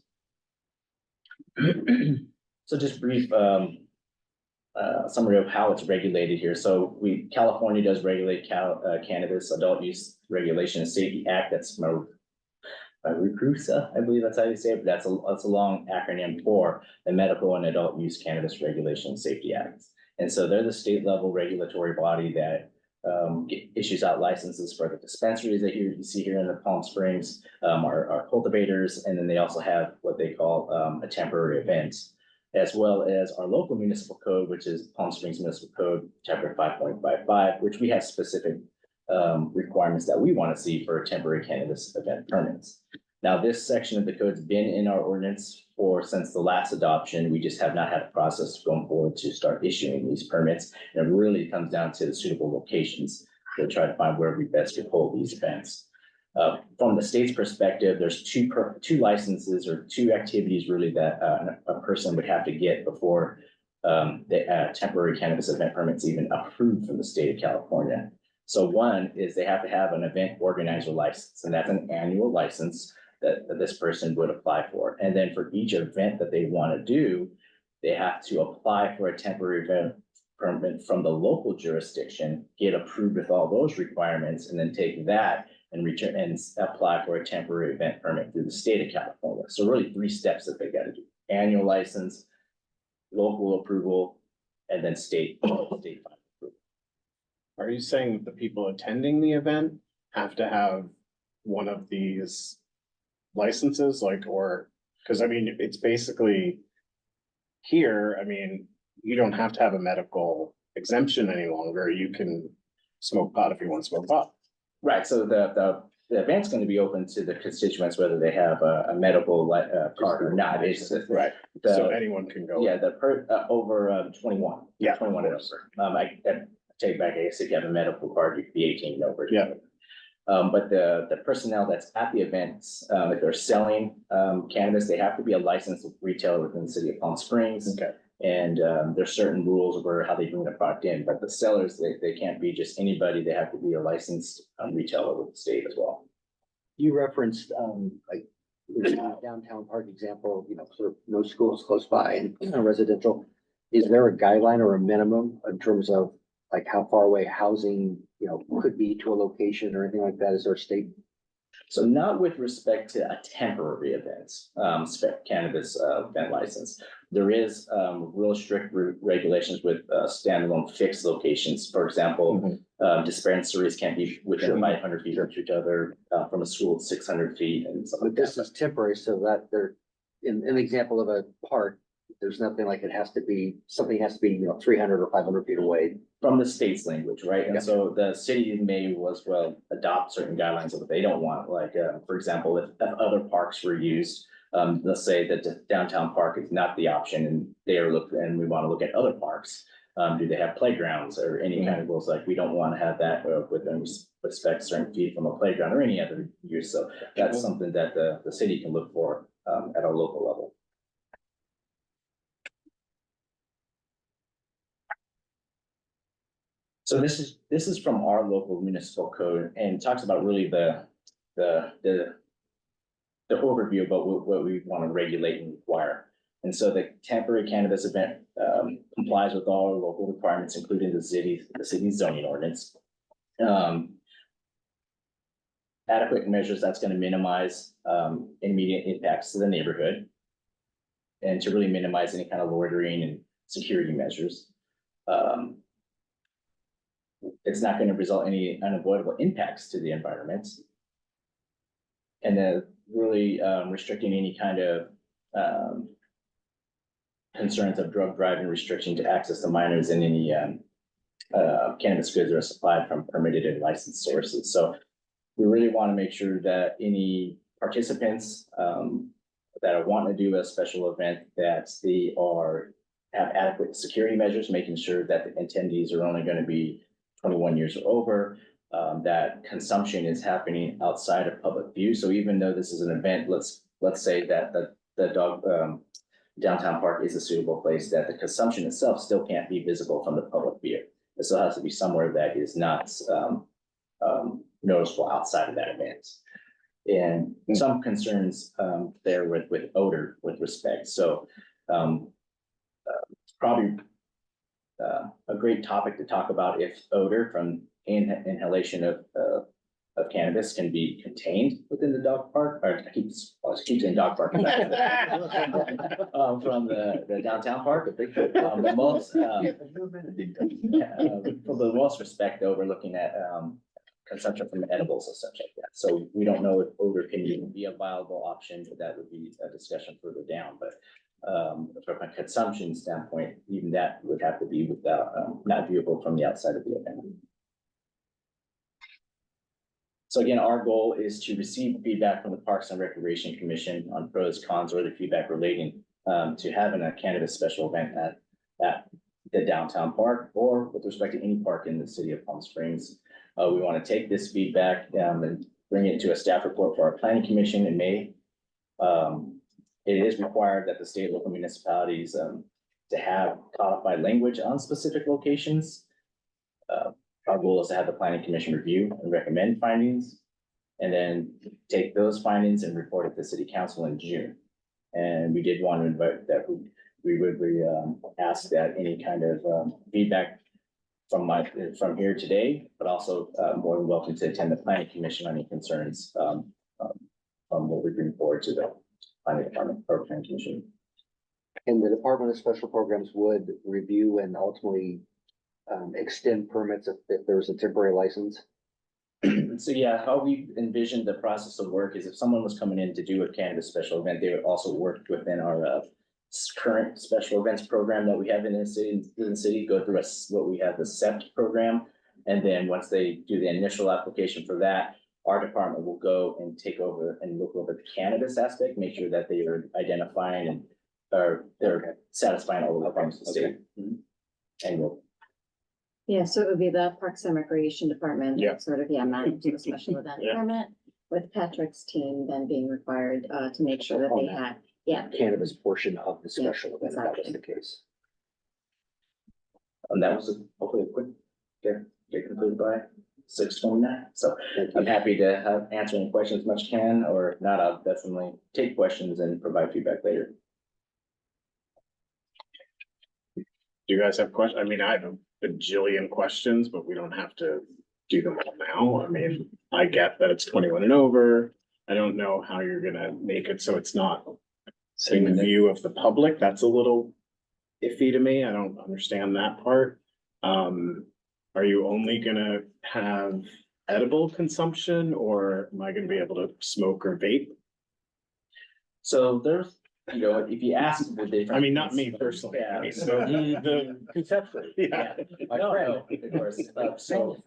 So just brief summary of how it's regulated here. So California does regulate cannabis adult use regulation and safety act. That's RCRUSA, I believe that's how you say it, but that's a long acronym for the Medical and Adult Use Cannabis Regulation and Safety Act. And so they're the state level regulatory body that issues out licenses for the dispensaries that you see here in the Palm Springs, our cultivators, and then they also have what they call a temporary event, as well as our local municipal code, which is Palm Springs Municipal Code, Chapter 5.55, which we have specific requirements that we want to see for temporary cannabis event permits. Now, this section of the code's been in our ordinance since the last adoption. We just have not had a process going forward to start issuing these permits. And it really comes down to the suitable locations to try to find where we best could hold these events. From the state's perspective, there's two licenses or 2 activities really that a person would have to get before the temporary cannabis event permits even approved from the state of California. So one is they have to have an event organizer license, and that's an annual license that this person would apply for. And then for each event that they want to do, they have to apply for a temporary event permit from the local jurisdiction, get approved with all those requirements, and then take that and return and apply for a temporary event permit through the state of California. So really 3 steps that they got to do: annual license, local approval, and then state approval. Are you saying that the people attending the event have to have one of these licenses, because I mean, it's basically here, I mean, you don't have to have a medical exemption any longer. You can smoke pot if you want to smoke pot. Right, so the event's going to be open to the constituents, whether they have a medical card or not. It's just, Right, so anyone can go. Yeah, over 21. Yeah. 21 and over. I take back, I guess if you have a medical card, you could be 18 and over. Yeah. But the personnel that's at the events, if they're selling cannabis, they have to be a licensed retailer within the city of Palm Springs. Okay. And there's certain rules over how they bring the product in, but the sellers, they can't be just anybody. They have to be a licensed retailer with the state as well. You referenced, like, the downtown park example, sort of no schools close by and residential. Is there a guideline or a minimum in terms of like how far away housing, could be to a location or anything like that? Is there a state? So not with respect to a temporary event, cannabis event license. There is real strict regulations with standalone fixed locations. For example, dispensaries can't be within 500 feet of each other, from a school 600 feet and something like But this that. is temporary, so that they're, in an example of a park, there's nothing like something has to be, 300 or 500 feet away. From the state's language, right? And Yeah. so the city may as well adopt certain guidelines of what they don't want. Like, for example, if other parks were used, let's say that the downtown park is not the option and we want to look at other parks. Do they have playgrounds or any kind of rules, like we don't want to have that with any respect certain feet from a playground or any other use, so that's something that the city can look for at a local level. So this is from our local municipal code and talks about really the overview about what we want to regulate and require. And so the temporary cannabis event complies with all our local requirements, including the city's zoning ordinance. Adequate measures that's going to minimize immediate impacts to the neighborhood. And to really minimize any kind of loitering and security measures. It's not going to result in any unavoidable impacts to the environment. And then really restricting any kind of concerns of drug driving restriction to access to minors and any cannabis goods are supplied from permitted and licensed sources. So we really want to make sure that any participants that are wanting to do a special event, that they have adequate security measures, making sure that the attendees are only going to be 21 years or over, that consumption is happening outside of public view. So even though this is an event, let's say that the downtown park is a suitable place, that the consumption itself still can't be visible from the public view. It still has to be somewhere that is not noticeable outside of that event. And some concerns there with odor with respect. So probably a great topic to talk about if odor from inhalation of cannabis can be contained within the dog park, or I keep saying dog park. From the downtown park. For the most respect, though, we're looking at consumption from edibles and such like that. So we don't know if odor can even be a viable option, but that would be a discussion further down. But from a consumption standpoint, even that would have to be without not viewable from the outside of the event. So again, our goal is to receive feedback from the Parks and Recreation Commission on pros, cons, or the feedback relating to having a cannabis special event at the downtown park or with respect to any park in the city of Palm Springs. We want to take this feedback and bring it to a staff report for our planning commission in May. It is required that the state and local municipalities to have codified language on specific locations. Our goal is to have the planning commission review and recommend findings, and then take those findings and report it to city council in June. And we did want to invite that we would ask that any kind of feedback from here today, but also more than welcome to attend the planning commission on any concerns from what we bring forward to the planning department or planning commission. And the Department of Special Programs would review and ultimately extend permits if there's a temporary license. So yeah, how we envisioned the process of work is if someone was coming in to do a cannabis special event, they would also work within our current special events program that we have in the city, go through what we have the CEPT program. And then once they do the initial application for that, our department will go and take over and look over the cannabis aspect, make sure that they are identifying and they're satisfying all the requirements of the state. And we'll. Yeah, so it would be the Parks and Recreation Department. Yeah. Sort of, managing the special event Yeah. permit, with Patrick's team then being required to make sure that they had, Cannabis portion of the special event, if that was exactly. the case. And that was hopefully a quick, get concluded by 6:29. So I'm happy to answer any questions as much as can, or if not, I'll definitely take questions and provide feedback later. Do you guys have questions? I mean, I have a bajillion questions, but we don't have to do them all now. I mean, I get that it's 21 and over. I don't know how you're gonna make it so it's not in the view of the public. That's a little iffy to me. I don't understand that part. Are you only gonna have edible consumption, or am I gonna be able to smoke or vape? So there's, if you ask the different. I mean, not me personally. I mean, the Conceptually. Yeah. My friend, of course. So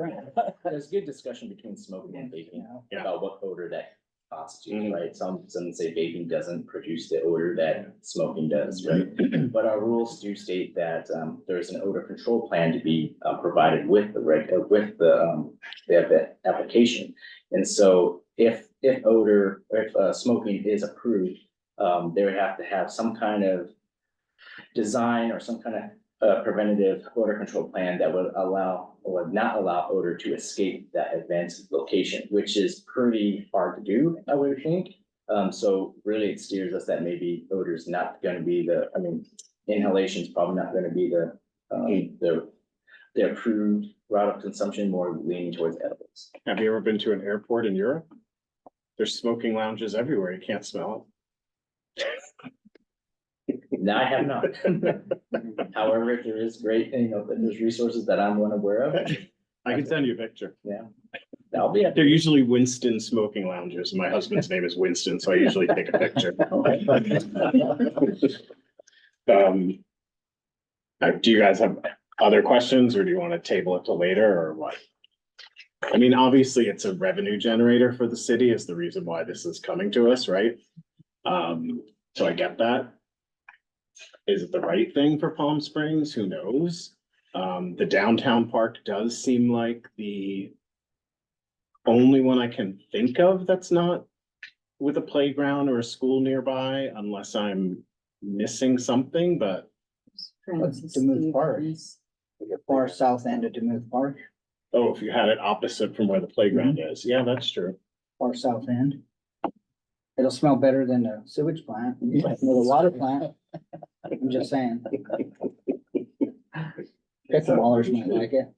there's good discussion between smoking and vaping Yeah. about what odor that constitutes, right? Some say vaping doesn't produce the odor that smoking does, right? But our rules do state that, there's an odor control plan to be, provided with the application. And so if smoking is approved, they would have to have some kind of design or some kind of preventative odor control plan that would allow or would not allow odor to escape that event location, which is pretty hard to do, I would think. So really it steers us that maybe odor is not gonna be inhalation is probably not gonna be the approved route of consumption, more leaning towards edibles. Have you ever been to an airport in Europe? There's smoking lounges everywhere. You can't smell No, I have not. However, if there is great, if there's resources that I'm unaware of, it. I can send you a picture. I'll be. They're usually Winston smoking lounges. My husband's name is Winston, so I usually take a picture. Do you guys have other questions, or do you want to table it till later, or what? I mean, obviously, it's a revenue generator for the city is the reason why this is coming to us, right? So I get that. Is it the right thing for Palm Springs? Who knows? The downtown park does seem like the only one I can think of that's not with a playground or a school nearby, unless I'm missing something, but Francis Demuth Park. Stevens. Far south end of Demuth Park, oh, if you had it opposite from where the playground is, yeah, that's true. far south end. It'll smell better than the sewage plant, or the water plant. I'm just saying. Pickleballers might like it.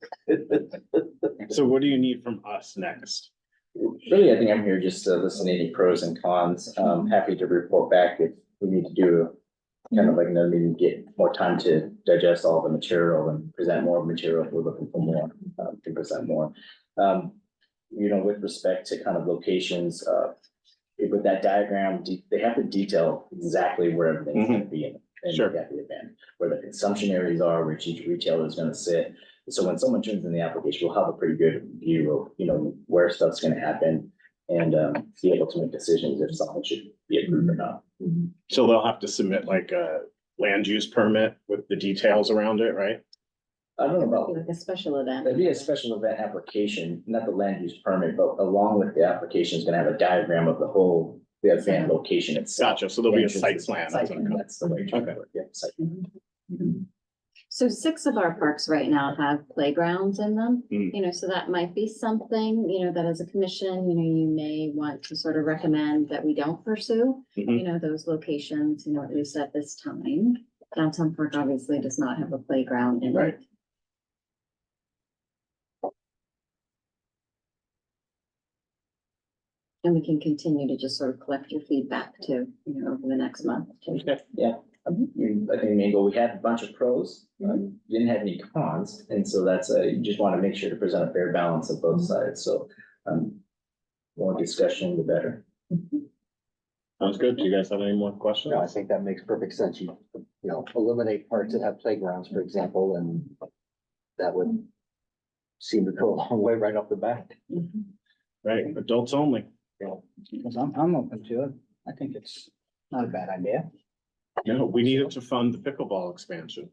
So what do you need from us next? Really, I think I'm here just to listen to any pros and cons. Happy to report back if we need to do kind of like another meeting, get more time to digest all the material and present more material if we're looking for more, to present more. With respect to kind of locations, with that diagram, they have to detail exactly where everything's gonna be in. Sure. At the event, where the consumption areas are, where each retailer is gonna sit. So when someone turns in the application, we'll have a pretty good view of, where stuff's gonna happen and, be able to make decisions if something should be approved or not. So they'll have to submit like a land use permit with the details around it, right? I don't know about, Like a special event. it'd be a special event application, not the land use permit, but along with the application is gonna have a diagram of the event location itself. Gotcha, so there'll be a site Entrances, plan. Site plan, that's the way. to Okay. work, yeah, site. So 6 of our parks right now have playgrounds in them, Hmm. so that might be something, that as a commission, you may want to sort of recommend that we don't pursue. Mhm. Those locations, at least at this time. Downtown Park obviously does not have a playground in Right. it. And we can continue to just sort of collect your feedback too, over the next month. too. Yeah, I think, we had a bunch of pros, didn't have any cons, and so that's you just want to make sure to present a fair balance of both sides, so, more discussion, the better. Sounds good. Do you guys have any more questions? No, I think that makes perfect sense. You eliminate parts that have playgrounds, for example, and that would seem to go a long way right off the bat. Right, adults only. Because I'm open to it. I think it's not a bad idea. No, we needed to fund the pickleball expansion.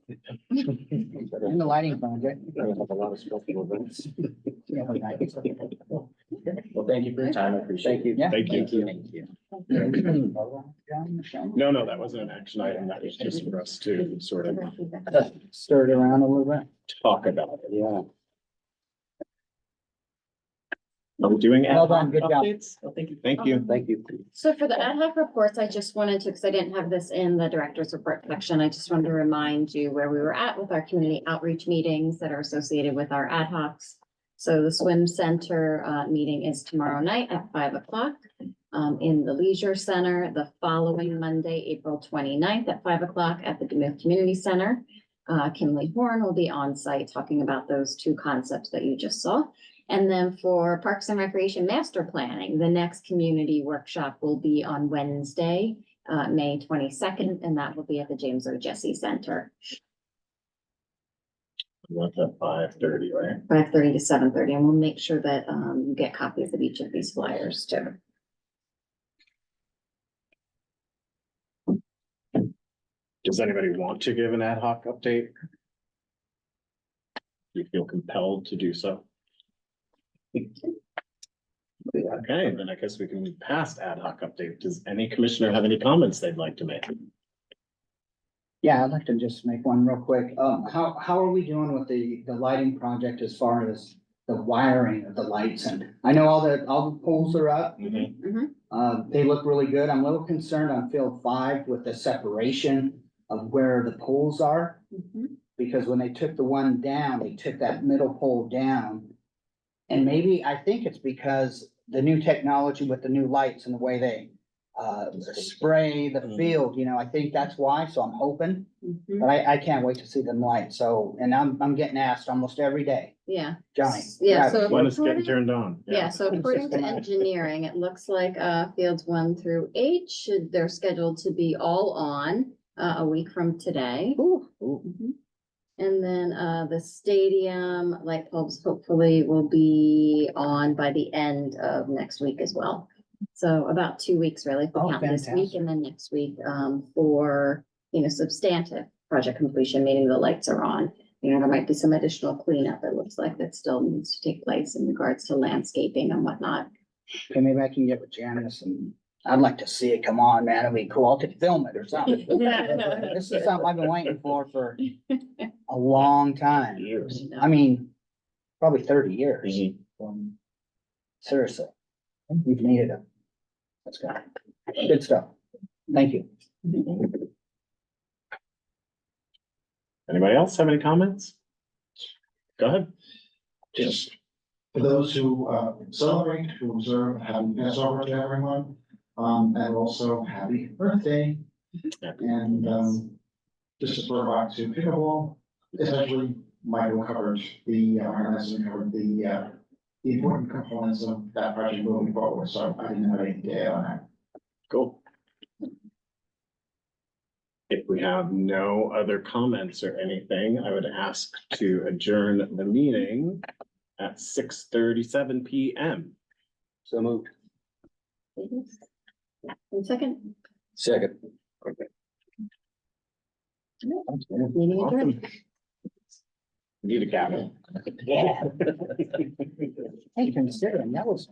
And the lighting project. We have a lot of special events. Yeah, but I guess- Well, thank you for your time, I appreciate it. Yeah. Thank you. Thank you. No, that wasn't an action item. That was just for us to sort of Stir it around a little bit. talk about it. Yeah. Are we doing? Well ad done, hoc good job. updates? Thank you. Thank you. Thank you. So for the ad hoc reports, I just wanted to, because I didn't have this in the director's report section, I just wanted to remind you where we were at with our community outreach meetings that are associated with our ad hocs. So the swim center meeting is tomorrow night at 5:00 in the leisure center. The following Monday, April 29th at 5:00 at the Demuth Community Center. Kinley Horn will be on site talking about those 2 concepts that you just saw. And then for Parks and Recreation Master Planning, the next community workshop will be on Wednesday, May 22nd, and that will be at the James O. Jesse Center, What's at 5:30, right? 5:30 to 7:30, and we'll make sure that you get copies of each of these flyers too. Does anybody want to give an ad hoc update? Do you feel compelled to do so? Okay, then I guess we can move past ad hoc update. Does any commissioner have any comments they'd like to make? Yeah, I'd like to just make one real quick. How are we doing with the lighting project as far as the wiring of the lights? And I know all the poles are up. They look really good. I'm a little concerned on field 5 with the separation of where the poles are. Because when they took the one down, they took that middle pole down. And maybe, I think it's because the new technology with the new lights and the way they spray the field, you know, I think that's why, so I'm hoping. But I can't wait to see them lights, so, and I'm getting asked almost every day, Yeah. Johnny. Yeah, so When it's getting according, turned on? yeah, so according to System. engineering, it looks like fields 1 through 8 they're scheduled to be all on a week from today. Mhm. And then the stadium light bulbs hopefully will be on by the end of next week as well. So about 2 weeks really, for Oh, count this week fantastic. and then next week for, you know, substantive project completion, meaning the lights are on. You know, there might be some additional cleanup, it looks like, that still needs to take place in regards to landscaping and whatnot. Okay, maybe I can get with Janice and I'd like to see it come on, man. It'd be cool. I could film it or something. This is something I've been waiting for a long time. Years. I mean, probably 30 years. Mhm. Seriously. We've needed it. That's good. Good stuff. Thank you. Anybody else have any comments? Go ahead. Just for those who celebrate, who observe, happy Passover to everyone. And also happy birthday. And just to throw back to pickleball, essentially Michael covered covered the important components of that project moving forward, so I didn't have anything to add on that. Cool. If we have no other comments or anything, I would ask to adjourn the meeting at 6:37 PM. So moved. 1 second. Second. Meeting adjourned. Need a gavel. Yeah. Hey, considering that was